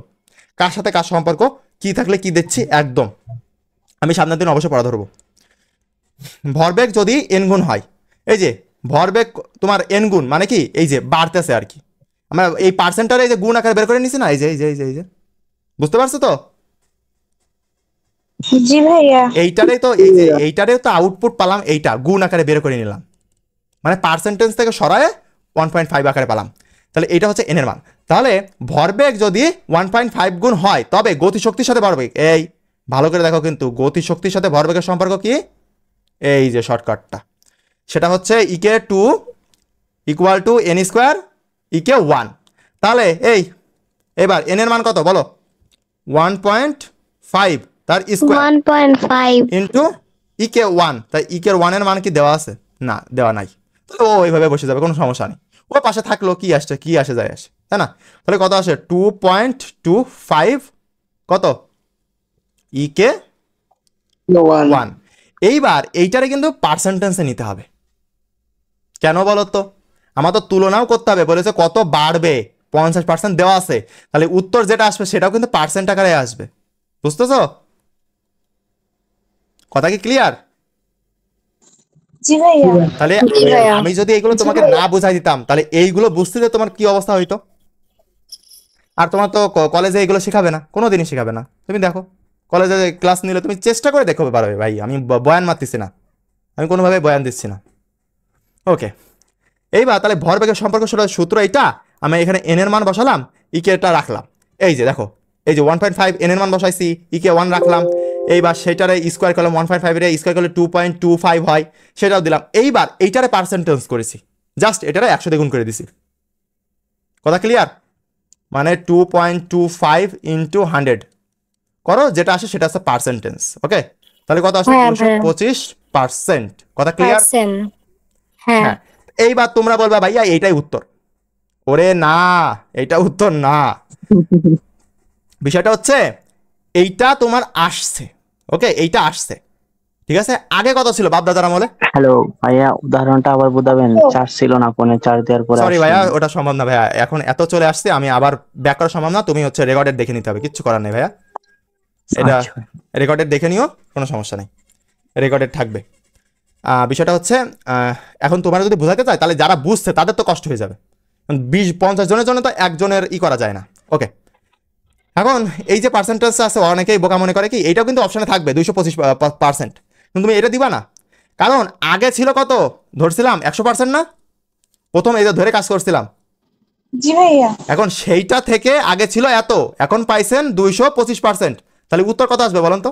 কার সাথে কার সম্পর্ক কি থাকলে কি দিচ্ছি একদম, আমি সামনের দিন অবশ্যই পড়া ধরবো। ভরবেগ যদি এন গুণ হয়, এই যে ভরবেগ তোমার এন গুণ মানে কি এই যে বাড়তেছে আর কি, আমরা এই পার্সেন্টারে এই যে গুণ আকারে বের করে নিছি না, এই যে এই যে এই যে এই যে, বুঝতে পারছো তো? জি ভাইয়া। এইটারেই তো এই যে এইটারেও তো আউটপুট পালাম, এইটা গুণ আকারে বের করে নিলাম, মানে পার্সেন্টেজ থেকে সরায়ে 1.5 আকারে পালাম, তাহলে এটা হচ্ছে এন এর মান। তাহলে ভরবেগ যদি 1.5 গুণ হয় তবে গতিশক্তির সাথে ভরবেগ, এই ভালো করে দেখো কিন্তু গতিশক্তির সাথে ভরবেগের সম্পর্ক কি, এই যে শর্টকাটটা সেটা হচ্ছে ইকে 2 ইকুয়াল টু এন স্কোয়ার ইকে 1। তাহলে এই এবার এন এর মান কত বলো, 1.5 তার স্কোয়ার 1.5 ইন্টু ইকে 1, তাই ইকের 1 এর মান কি দেওয়া আছে? না, দেওয়া নাই। তাহলে ও এইভাবে বসে যাবে, কোনো সমস্যা নেই, ও পাশে থাকলো, কি আসছে কি আসে যায় আসে, তাই না? তাহলে কত আসে 2.25 কত ইকে 1। এইবার এইটারে কিন্তু পার্সেন্টেন্সে নিতে হবে, কেন বলো তো? আমার তো তুলনাও করতে হবে, বলেছে কত বাড়বে, 50% দেওয়া আছে, তাহলে উত্তর যেটা আসবে সেটাও কিন্তু পার্সেন্ট আকারে আসবে, বুঝতেছো? কথা কি ক্লিয়ার? জি ভাইয়া। তাহলে জি ভাইয়া। আমি যদি এগুলো তোমাকে না বুঝাই দিতাম তাহলে এইগুলো বুঝতে যে তোমার কি অবস্থা হইতো। আর তোমার তো কলেজে এগুলো শেখাবে না, কোনো দিনই শেখাবে না। তুমি দেখো কলেজে ক্লাস নিলে তুমি চেষ্টা করে দেখো পারবে ভাই, আমি বয়ান মারতেছি না, আমি কোনোভাবে বয়ান দিচ্ছি না। ওকে, এইবার তাহলে ভরবেগের সম্পর্ক সূত্র এইটা, আমি এখানে এন এর মান বসালাম, ইকে এটা রাখলাম, এই যে দেখো এই যে 1.5 এন এর মান বসাইছি, ইকে 1 রাখলাম, এইবার সেটারে স্কোয়ার করলাম, 1.5 এর স্কোয়ার করলে 2.25 হয়, সেটাও দিলাম। এইবার এইটারে পার্সেন্টেজ করেছি, জাস্ট এটারে 100 দিয়ে গুণ করে দিছি। কথা ক্লিয়ার? মানে 2.25 ইন্টু 100 করো, যেটা আসে সেটা হচ্ছে পার্সেন্টেজ। ওকে, তাহলে কত আসে? হ্যাঁ, 225%। কথা ক্লিয়ার? হ্যাঁ হ্যাঁ, এইবার তোমরা বলবা ভাইয়া এইটাই উত্তর। ওরে না, এইটা উত্তর না। বিষয়টা হচ্ছে এইটা তোমার আসছে, ওকে, এইটা আসছে, ঠিক আছে? আগে কত ছিল বাপ দাদার আমলে? হ্যালো ভাইয়া, উদাহরণটা আবার বুঝাবেন? চার্জ ছিল না ফোনে, চার্জ দেওয়ার পরে সরি ভাইয়া, ওটা সম্ভব না ভাইয়া, এখন এত চলে আসছে, আমি আবার ব্যাক করা সম্ভব না, তুমি হচ্ছে রেকর্ডেড দেখে নিতে হবে, কিচ্ছু করার নেই ভাইয়া, এটা রেকর্ডেড দেখে নিও, কোনো সমস্যা নেই, রেকর্ডেড থাকবে। বিষয়টা হচ্ছে এখন তোমার যদি বোঝাতে চাই তাহলে যারা বুঝছে তাদের তো কষ্ট হয়ে যাবে, 20-50 জনের জন্য তো একজনের করা যায় না। ওকে, এখন এই যে পার্সেন্টেজ আছে অনেকেই বোকা মনে করে কি এইটাও কিন্তু অপশনে থাকবে 225%, কিন্তু তুমি এটা দিবা না, কারণ আগে ছিল কত ধরছিলাম 100% না, প্রথম এই যে ধরে কাজ করছিলাম। জি ভাইয়া। এখন সেইটা থেকে আগে ছিল এত, এখন পাইছেন 225%, তাহলে উত্তর কত আসবে বলেন তো?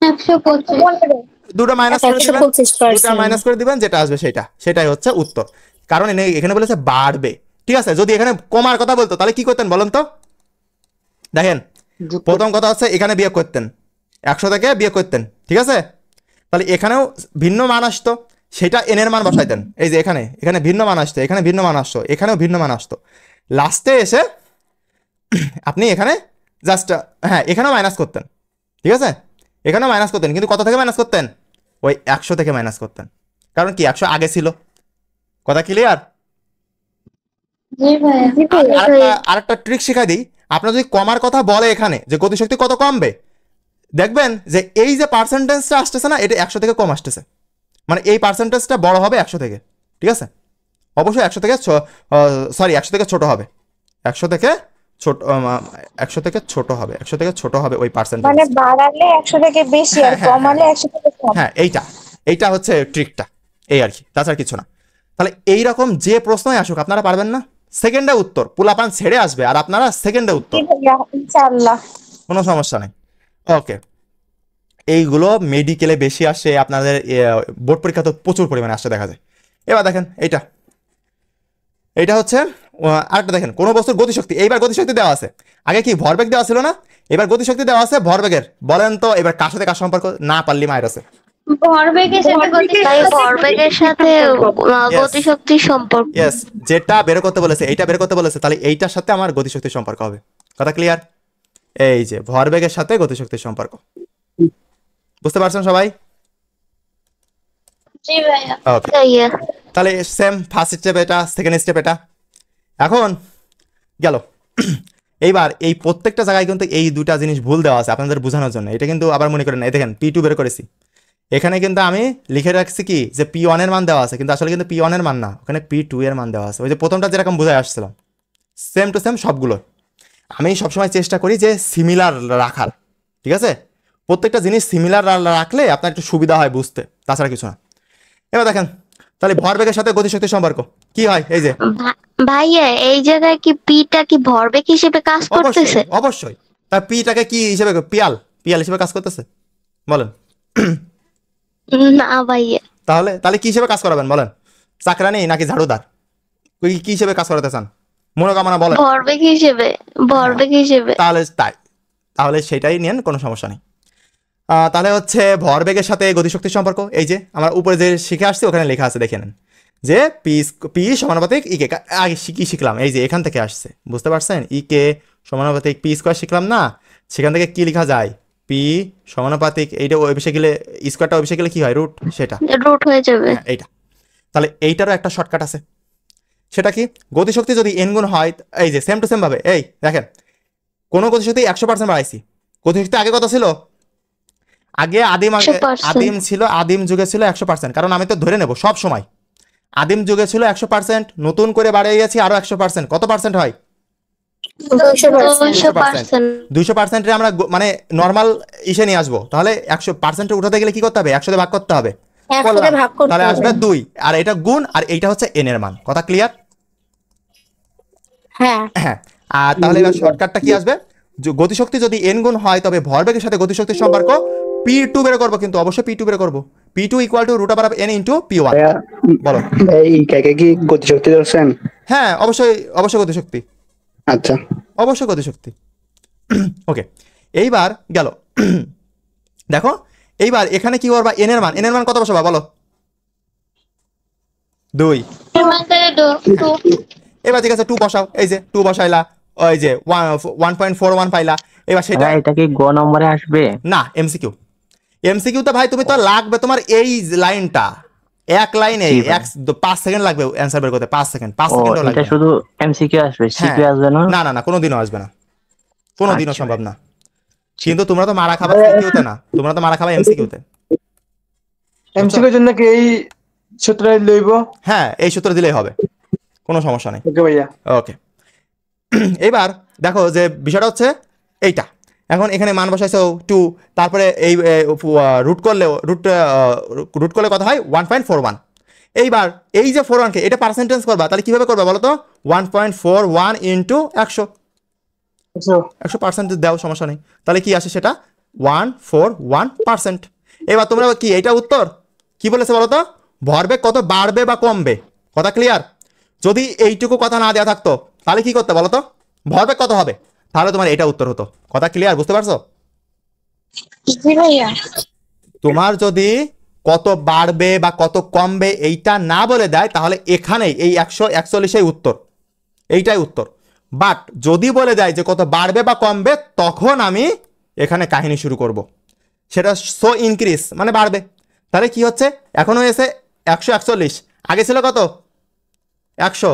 125 দুটো মাইনাস করে দিবেন, 125%। দুটো মাইনাস করে দিবেন, যেটা আসবে সেটাই হচ্ছে উত্তর। কারণ এখানে বলেছে বাড়বে, ঠিক আছে? যদি এখানে কমার কথা বলতো তাহলে কি করতেন বলেন তো? দেখেন, প্রথম কথা হচ্ছে এখানে বিয়োগ করতেন, 100 থেকে বিয়োগ করতেন, ঠিক আছে? তাহলে এখানেও ভিন্ন মান আসতো, সেটা এন এর মান বসাইতেন, এই যে এখানে ভিন্ন মান আসতো, এখানে ভিন্ন মান আসতো, এখানেও ভিন্ন মান আসতো, লাস্টে এসে আপনি এখানে জাস্ট হ্যাঁ এখানেও মাইনাস করতেন, ঠিক আছে? এখানেও মাইনাস করতেন, কিন্তু কত থেকে মাইনাস করতেন? ওই 100 থেকে মাইনাস করতেন, কারণ কি 100 আগে ছিল। কথা ক্লিয়ার? আরেকটা ট্রিক শেখাই দিই, আপনার যদি কমার কথা বলে এখানে যে গতিশক্তি কত কমবে, দেখবেন যে এই যে পার্সেন্টেজটা আসতেছে না, এটা 100 থেকে কম আসতেছে, মানে এই পার্সেন্টেজটা বড় হবে 100 থেকে, ঠিক আছে? অবশ্যই 100 থেকে 100 থেকে ছোট হবে, 100 থেকে ছোট 100 থেকে ছোট হবে, 100 থেকে ছোট হবে ওই পার্সেন্টেজ, মানে বাড়ালে 100 থেকে বেশি আর কমালে 100 থেকে কম। হ্যাঁ এইটা হচ্ছে ট্রিকটা, এই আর কি, তাছাড়া কিছু না। তাহলে এইরকম যে প্রশ্নই আসুক আপনারা পারবেন না, সেকেন্ডে উত্তর পোলাপান ছেড়ে আসবে আর আপনারা সেকেন্ডে উত্তর, জি ভাইয়া, ইনশাআল্লাহ। কোনো সমস্যা নেই। ওকে, এইগুলো মেডিকেলে বেশি আসে, আপনাদের বোর্ড পরীক্ষা তো প্রচুর পরিমাণে আসছে দেখা যায়। এবার দেখেন এইটা হচ্ছে আরেকটা, দেখেন কোনো বস্তুর গতিশক্তি, এইবার গতিশক্তি দেওয়া আছে, আগে কি ভরবেগ দেওয়া ছিল না, এবার গতিশক্তি দেওয়া আছে ভরবেগের, বলেন তো এবার কার সাথে কার সম্পর্ক? না পারলি মায়ের আছে, ভরবেগের সাথে গতিশক্তির সম্পর্ক। ইয়েস, যেটা বের করতে বলেছে এইটা বের করতে বলেছে, তাহলে এইটার সাথে আমার গতিশক্তির সম্পর্ক হবে। কথা ক্লিয়ার? এই যে ভরবেগের সাথে গতিশক্তির সম্পর্ক, বুঝতে পারছেন সবাই? জি ভাইয়া। ওকে, তাহলে সেম ফার্স্ট স্টেপ এটা, সেকেন্ড স্টেপ এটা। এখন গেল, এইবার এই প্রত্যেকটা জায়গায় কিন্তু এই দুটা জিনিস ভুল দেওয়া আছে আপনাদের বোঝানোর জন্য। এটা কিন্তু আবার মনে করেন না, এই দেখেন P2 বের করেছি, এখানে কিন্তু আমি লিখে রাখছি কি যে P1 এর মান দেওয়া আছে, কিন্তু আসলে কিন্তু P1 এর মান না, ওখানে P2 এর মান দেওয়া আছে। ওই যে প্রথমটা যেরকম বোঝায় আসছিলাম সেম টু সেম সবগুলো। আমি সবসময় চেষ্টা করি যে সিমিলার রাখার, ঠিক আছে? প্রত্যেকটা জিনিস সিমিলার রাখলে আপনার একটু সুবিধা হয় বুঝতে, তাছাড়া কিছু না। এবার দেখেন তাহলে ভরবেগের সাথে গতিশক্তির সম্পর্ক কি হয়, এই যে ভাইয়া এই জায়গায় কি পিটা কি ভরবেগ হিসেবে কাজ করতেছে? অবশ্যই। তার পিটাকে কি হিসেবে পিয়াল হিসেবে কাজ করতেছে বলেন? না ভাইয়া। তাহলে কি হিসেবে কাজ করাবেন বলেন? চাকরানি নাকি ঝাড়ুদার? কি হিসেবে কাজ করাতে চান মনোকামনা বলেন? ভরবেগ হিসেবে। তাহলে সেটাই নেন, কোনো সমস্যা নেই। তাহলে হচ্ছে ভরবেগের সাথে গতিশক্তির সম্পর্ক, এই যে আমরা উপরে যে শিখে আসছি ওখানে লেখা আছে, দেখে নেন যে পি সমানুপাতিক ই কে। আগে কি শিখলাম, এই যে এখান থেকে আসছে, বুঝতে পারছেন? ই কে সমানুপাতিক পি স্কোয়ার শিখলাম না, সেখান থেকে কি লেখা যায়? পি সমানুপাতিক এইটা ওই বিষয়ে গেলে স্কোয়ারটা ওই বিষয়ে গেলে কি হয়? রুট, সেটা রুট হয়ে যাবে এইটা। তাহলে এইটারও একটা শর্টকাট আছে, সেটা কি? গতিশক্তি যদি এন গুণ হয়, এই যে সেম টু সেম ভাবে, এই দেখেন কোনো গতিশক্তি 100% বাড়াইছি। গতিশক্তি আগে কত ছিল? আগে আদিম ছিল, আদিম যুগে ছিল 100%, কারণ আমি তো ধরে নেব সব সময় আদিম যুগে ছিল 100%, নতুন করে বাড়িয়ে গেছি আরো 100%, কত পার্সেন্ট হয়? 200%। আমরা মানে নর্মাল ইসে নিয়ে আসবো, তাহলে 100% উঠাতে গেলে কি করতে হবে? 100 দিয়ে ভাগ করতে হবে, তাহলে আসবে 2, আর এটা গুণ, আর এইটা হচ্ছে এন এর মান। কথা ক্লিয়ার? হ্যাঁ। আর তাহলে এবার শর্টকাটটা কি আসবে? গতিশক্তি যদি এন গুণ হয় তবে ভরবেগের সাথে গতিশক্তির সম্পর্ক P2 বের করবো, কিন্তু অবশ্যই P2 বের করবো। P2 equal to root over n into P1। বলো এই কাকে কি গতিশক্তি ধরছেন? হ্যাঁ অবশ্যই গতিশক্তি, আচ্ছা অবশ্যই গতিশক্তি। ওকে, এইবার গেল দেখো, এইবার এখানে কি করবা? এন এর মান কত বসাবা বলো? 2। এবার ঠিক আছে 2 বসাও, এই যে 2 বসাইলা, ওই যে 1.41 পাইলা। এবার সেটা এটা কি গ নম্বরে আসবে না? এমসিকিউ তো ভাই তুমি তো লাগবে তোমার এই লাইনটা, এক লাইনে 5 সেকেন্ড লাগবে অ্যানসার বের করতে, 5 সেকেন্ড লাগবে। এটা শুধু এমসিকিউ আসবে, সিকিউ আসবে না? না কোনোদিনও আসবে না, কোনোদিনও সম্ভব না। কিন্তু তোমরা তো মারা খাবা সিকিউতে না, তোমরা তো মারা খাবা এমসিকিউতে। এমসিকিউর জন্য কি এই সূত্রটা লইব? হ্যাঁ, এই সূত্র দিলেই হবে, কোনো সমস্যা নেই। ওকে ভাইয়া। ওকে, এইবার দেখো যে বিষয়টা হচ্ছে এইটা। এখন এখানে মান বসাইছো 2, তারপরে এই রুট করলে কত হয়? 1.41। এইবার এই যে 41 কে এটা পার্সেন্টেজ করবা, তাহলে কিভাবে করবা বলো তো? 1.41 ইন্টু 100% দাও, সমস্যা নেই। তাহলে কি আসে সেটা? 141%। এবার তোমরা কি এইটা উত্তর কি বলেছে বলো তো? ভরবেগ কত বাড়বে বা কমবে? কথা ক্লিয়ার? যদি এইটুকু কথা না দেওয়া থাকতো তাহলে কি করতে বলো তো? ভরবেগ কত হবে, তাহলে তোমার এটা উত্তর হতো। কথা ক্লিয়ার, বুঝতে পারছো? তোমার যদি কত বাড়বে বা কত কমবে এইটা না বলে দেয়, তাহলে এখানেই এই 141 উত্তর, এইটাই উত্তর। বাট যদি বলে দেয় যে কত বাড়বে বা কমবে, তখন আমি এখানে কাহিনী শুরু করব, সেটা সো ইনক্রিজ মানে বাড়বে। তাহলে কি হচ্ছে? এখন হয়েছে 141, আগে ছিল কত? 100,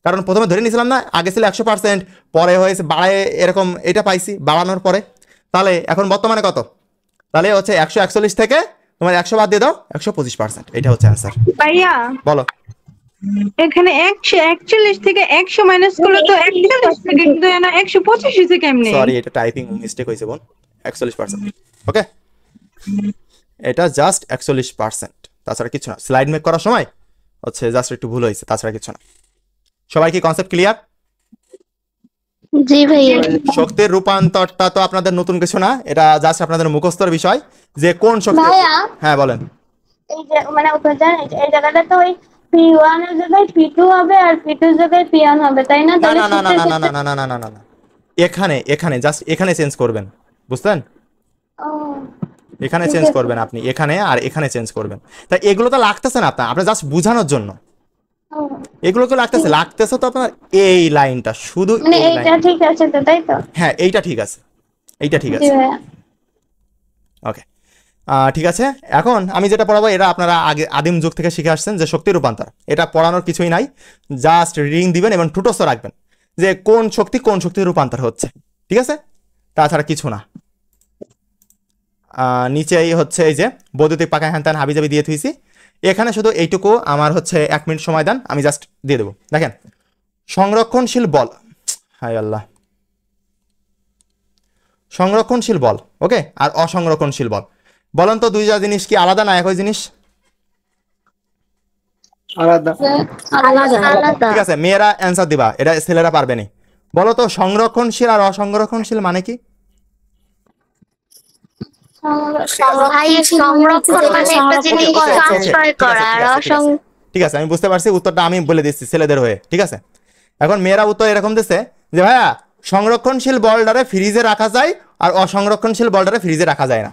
কারণ প্রথমে ধরে নিয়েছিলাম না আগে ছিল 100%, পরে হয়েছে বাড়ায় এরকম, এটা পাইছি বাড়ানোর পরে। তাহলে এখন বর্তমানে কত? তাহলে হচ্ছে 141 থেকে তোমার 100 বাদ দিয়ে দাও, 125%। এটা হচ্ছে অ্যান্সার। ভাইয়া বলো, এখানে 141 থেকে 100 মাইনাস করলে তো 41 থেকে কিন্তু না 125 হইছে কেমনে? সরি, এটা টাইপিং মিস্টেক হয়েছে বোন। 41%, ওকে, এটা জাস্ট 41%, তাছাড়া কিছু না। স্লাইড মেক করার সময় হচ্ছে জাস্ট একটু ভুল হয়েছে, তাছাড়া কিছু না। সবাই কি কনসেপ্ট ক্লিয়ার? জি ভাইয়া। শক্তির রূপান্তরটা তো আপনাদের নতুন কিছু না, এটা জাস্ট আপনাদের মুখস্থর বিষয় যে কোন শক্তি। হ্যাঁ বলেন। এই যে মানে এই জায়গাটা তো ওই P1 এর জায়গায় P2 হবে আর P2 এর জায়গায় P1 হবে, তাই না? তাহলে না, এখানে জাস্ট এখানে চেঞ্জ করবেন, বুঝলেন? এখানে চেঞ্জ করবেন আপনি, এখানে আর এখানে চেঞ্জ করবেন। তাই এগুলো তো লাগতেছে না আপনার জাস্ট বোঝানোর জন্য। এগুলো তো লাগতেছে তো আপনার এই লাইনটা, শুধু মানে এইটা ঠিক আছে তো, তাই তো? হ্যাঁ, এইটা ঠিক আছে, এইটা ঠিক আছে। ওকে, ঠিক আছে। এখন আমি যেটা পড়াবো এটা আপনারা আগে আদিম যুগ থেকে শিখে আসছেন যে শক্তি রূপান্তর, এটা পড়ানোর কিছুই নাই, জাস্ট রিডিং দিবেন এবং ঠুটস্থ রাখবেন। যে কোন শক্তিতে রূপান্তর হচ্ছে, ঠিক আছে, তাছাড়া কিছু না। নিচেই হচ্ছে এই যে বৈদ্যুতিক পাকা হ্যান ত্যান হাবিজাবি দিয়ে থুইছি। এখানে শুধু এইটুকু আমার হচ্ছে 1 মিনিট সময় দেন, আমি জাস্ট দিয়ে দেবো। দেখেন সংরক্ষণশীল বল, হায় আল্লাহ, সংরক্ষণশীল বল ওকে, আর অসংরক্ষণশীল বল, বলেন তো দুইটা জিনিস কি আলাদা না একই জিনিস? আলাদা। ঠিক আছে, মেয়েরা অ্যান্সার দিবা, এটা ছেলেরা পারবে না। বলো তো সংরক্ষণশীল আর অসংরক্ষণশীল মানে কি? ঠিক আছে, আমি বুঝতে পারছি, উত্তরটা আমি বলে দিচ্ছি ছেলেদের হয়ে, ঠিক আছে। এখন মেয়েরা উত্তর এরকম দিচ্ছে যে ভাইয়া সংরক্ষণশীল বলটারে ফ্রিজে রাখা যায় আর অসংরক্ষণশীল বলটারে ফ্রিজে রাখা যায় না,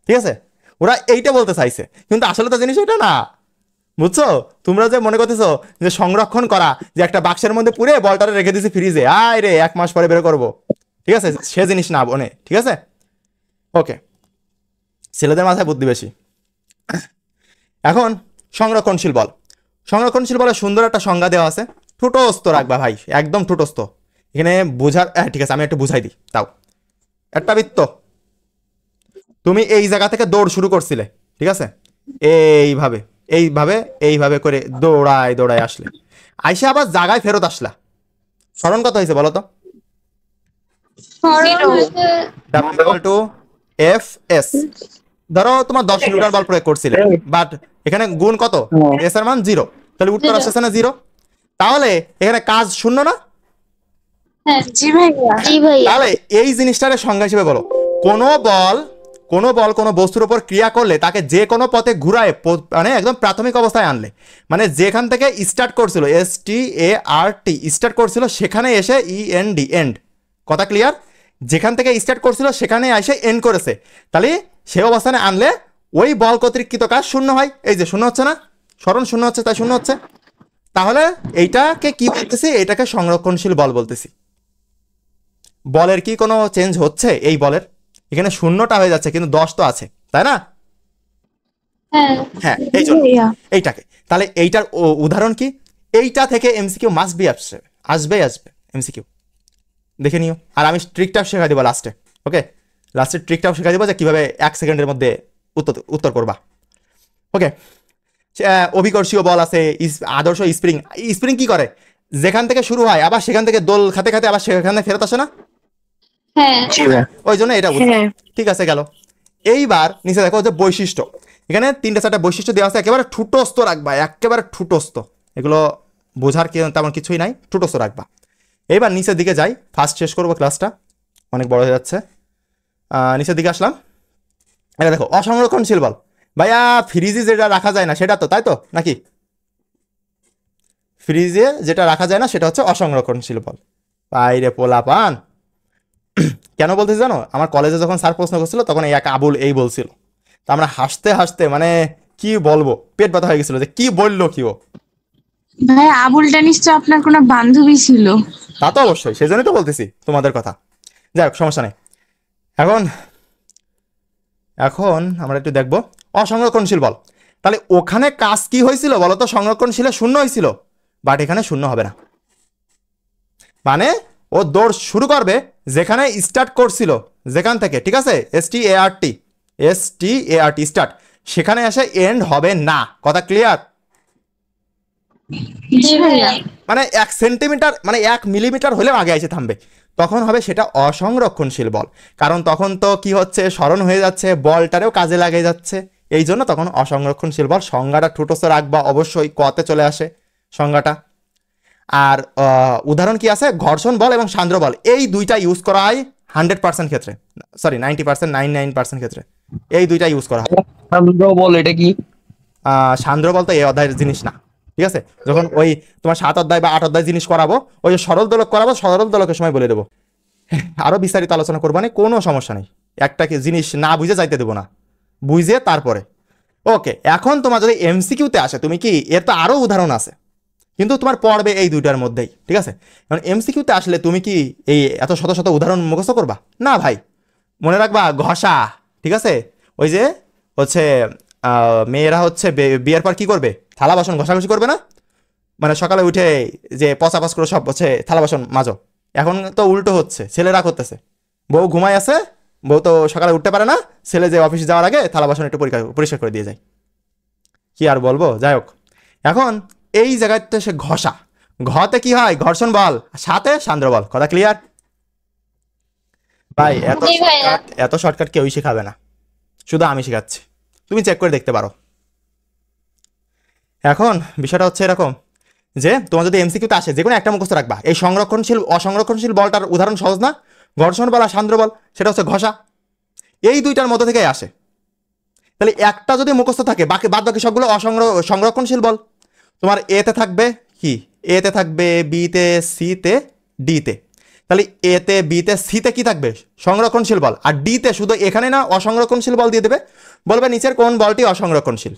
ঠিক আছে, ওরা এইটা বলতে চাইছে, কিন্তু আসলে তো জিনিস ওইটা না, বুঝছো? তোমরা যে মনে করতেছো যে সংরক্ষণ করা, যে একটা বাক্সের মধ্যে পুরে বলটারে রেখে দিছি ফ্রিজে, আয় রে 1 মাস পরে বের করবো, ঠিক আছে, সে জিনিস না বনে, ঠিক আছে। ওকে, ছেলেদের মাথায় বুদ্ধি বেশি। এখন সংরক্ষণশীল বল, সংরক্ষণশীল বলে সুন্দর একটা সংজ্ঞা দেওয়া আছে, ঠুটস্থ রাখবা ভাই, একদম ঠুটস্থ। এখানে বোঝার ঠিক আছে, আমি একটু বুঝাই দিই তাও। একটা বৃত্ত, তুমি এই জায়গা থেকে দৌড় শুরু করছিলে, ঠিক আছে, এইভাবে এইভাবে এইভাবে করে দৌড়ায় দৌড়ায় আসলে, আইসা আবার জায়গায় ফেরত আসলা, স্মরণ কত হয়েছে বলো তো? F(S) ধরো তোমার 10 নিউটন বল প্রয়োগ করছিলে, বাট এখানে গুণ কত, S এর মান 0, তাহলে উত্তর আসছে না 0, তাহলে এখানে কাজ শূন্য না? তাহলে এই যেটার সংজ্ঞা হিসেবে বলো, কোনো বল কোনো বস্তুর উপর ক্রিয়া করলে তাকে যে কোনো পথে ঘুরায়, মানে একদম প্রাথমিক অবস্থায় আনলে, মানে যেখান থেকে স্টার্ট করছিল START স্টার্ট করছিল সেখানে এসে END এন্ড, কথা ক্লিয়ার? যেখান থেকে স্টার্ট করছিল সেখানে এসে এন্ড করেছে, তাহলে সেই অবস্থানে আনলে ওই বল কর্তৃকৃত কাজ শূন্য হয়। এই যে শূন্য হচ্ছে না, স্মরণ শূন্য হচ্ছে, তাই শূন্য হচ্ছে। তাহলে এইটাকে কি বলতেছি? এটাকে সংরক্ষণশীল বল বলতেছি। বলের কি কোনো চেঞ্জ হচ্ছে? এই বলের এখানে শূন্যটা হয়ে যাচ্ছে, কিন্তু 10 তো আছে, তাই না? হ্যাঁ, এই জন্য এইটাকে, তাহলে এইটার উদাহরণ কি? এইটা থেকে এমসিকিউ মাস্ট বি আসবে এমসিকিউ, দেখে নিও। আর আমি ট্রিকটাও শেখাই দিব লাস্টে, ওকে, লাস্টের ট্রিকটাও শেখাই দিব যে কিভাবে 1 সেকেন্ডের মধ্যে উত্তর করবা, ওকে। অভিকর্ষীয় বল আছে, আদর্শ স্প্রিং কি করে? যেখান থেকে শুরু হয় আবার সেখান থেকে দোল খাতে খাতে আবার সেখানে ফেরত আসে না? ওই জন্য এটা ঠিক আছে গেল। এইবার নিচে দেখো যে বৈশিষ্ট্য, এখানে 3-4টা বৈশিষ্ট্য দেওয়া আছে, একেবারে ঠুটস্থ রাখবা, একেবারে ঠুটস্থ, এগুলো বোঝার তেমন কিছুই নাই, ঠুটস্থ রাখবা। এইবার নিচের দিকে যাই, ফার্স্ট শেষ করবো, ক্লাসটা অনেক বড় হয়ে যাচ্ছে। নিচের দিকে আসলাম, এটা দেখো অসংরক্ষণশীল বল, ভাইয়া ফ্রিজে যেটা রাখা যায় না সেটা তো, তাই তো নাকি? ফ্রিজে যেটা রাখা যায় না সেটা হচ্ছে অসংরক্ষণশীল বল। বাইরে পোলা পান কেন বলতেছি জানো? আমার কলেজে যখন স্যার প্রশ্ন করছিল তখন এই এক আবুল এই বলছিল, তা আমরা হাসতে হাসতে মানে কি বলবো, পেট ব্যথা হয়ে গেছিল যে কি বললো কি ও। ভাই আবুলটা নিশ্চয় আপনার কোনো বান্ধবী ছিল? তা তো অবশ্যই, সেই জন্যই তো বলতেছি তোমাদের কথা। যাই হোক, সমস্যা নেই। এখন আমরা একটু দেখবো অসংরক্ষণশীল বল, তাহলে ওখানে কাজ কি হয়েছিল বলো তো? সংরক্ষণশীলে শূন্য হয়েছিল, বাট এখানে শূন্য হবে না, মানে ও দৌড় শুরু করবে যেখানে স্টার্ট করছিল, যেখান থেকে, ঠিক আছে, START স্টার্ট, সেখানে এসে এন্ড হবে না, কথা ক্লিয়ার? মানে 1 সেন্টিমিটার মানে 1 মিলিমিটার হলেও আগে এসে থামবে, তখন হবে সেটা অসংরক্ষণশীল বল, কারণ তখন তো কি হচ্ছে, স্মরণ হয়ে যাচ্ছে, বলটারেও কাজে লাগে যাচ্ছে, এই জন্য তখন অসংরক্ষণশীল বল। সংজ্ঞাটা ঠুটস্থ রাখবা, অবশ্যই কতে চলে আসে সংজ্ঞাটা। আর উদাহরণ কি আছে? ঘর্ষণ বল এবং সান্দ্র বল, এই দুইটা ইউজ করা হয় 100% ক্ষেত্রে, সরি 90%, 99% ক্ষেত্রে এই দুইটা ইউজ করা হয়। সান্দ্র বল এটা কি? সান্দ্র বল তো এই অধ্যায়ের জিনিস না, ঠিক আছে। যখন ওই তোমার 7 অধ্যায় বা 8 অধ্যায় জিনিস করাবো, ওই যে সরল দোলক করাবো, সরল দোলকের সময় বলে দেবো, আরো বিস্তারিত আলোচনা করবো, মানে কোনো সমস্যা নেই, একটা জিনিস না বুঝে যাইতে দেবো না, বুঝে তারপরে। ওকে, এখন তোমার যদি এমসিকিউতে আসে, তুমি কি, এর তো আরো উদাহরণ আছে, কিন্তু তোমার পড়বে এই দুইটার মধ্যেই, ঠিক আছে। এখন এমসিকিউতে আসলে তুমি কি এই এত শত শত উদাহরণ মুখস্থ করবা না ভাই? মনে রাখবা ঘষা, ঠিক আছে, ওই যে হচ্ছে মেয়েরা হচ্ছে বিয়ের পর কি করবে? থালা বাসন ঘষাঘষি করবে না? মানে সকালে উঠে যে পচাপাচ করে সব হচ্ছে থালা বাসন মাজো, এখন তো উল্টো হচ্ছে, ছেলেরা করতেছে। বউ ঘুমায় আছে, বউ তো সকালে উঠতে পারে না, ছেলে যে অফিসে যাওয়ার আগে থালা বাসন একটু পরিষ্কার করে দিয়ে যায়। কি আর বলবো, যাই হোক। এখন এই জায়গাতে সে ঘষা, ঘতে কি হয়, ঘর্ষণ বল, সাথে সান্দ্র বল। কথা ক্লিয়ার ভাই? এত শর্টকাট কেউই শেখাবে না, শুধু আমি শেখাচ্ছি, তুমি চেক করে দেখতে পারো। এখন বিষয়টা হচ্ছে এরকম যে তোমার যদি এমসিকিউতে আসে যে কোনো একটা মুখস্থ রাখবা। এই সংরক্ষণশীল অসংরক্ষণশীল বলটার উদাহরণ সহজ না? ঘর্ষণ বল আর সান্দ্র বল, সেটা হচ্ছে ঘষা। এই দুইটার মধ্যে থেকেই আসে। তাহলে একটা যদি মুখস্থ থাকে, বাদ বাকি সবগুলো সংরক্ষণশীল বল। তোমার এতে থাকবে কি, এতে থাকবে বিতে, সিতে, ডিতে। তাহলে এতে, বিতে, সিতে কি থাকবে, সংরক্ষণশীল বল। আর ডিতে শুধু এখানে না অসংরক্ষণশীল বল দিয়ে দেবে, বলবে নিচের কোন বলটি অসংরক্ষণশীল।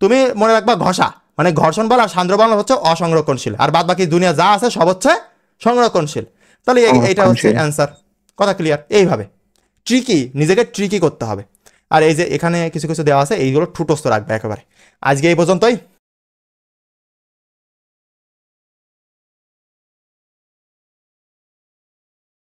তুমি মনে রাখবা ঘষা মানে ঘর্ষণ বল আর সান্দ্র বল হচ্ছে অসংরক্ষণশীল, আর বাদ বাকি দুনিয়া যা আছে সব হচ্ছে সংরক্ষণশীল। তাহলে এইটা হচ্ছে অ্যান্সার। কথা ক্লিয়ার? এইভাবে ট্রিকি, নিজেকে ট্রিকি করতে হবে। আর এই যে এখানে কিছু কিছু দেওয়া আছে, এইগুলো ঠুটস্থ রাখবে একেবারে। আজকে এই পর্যন্তই।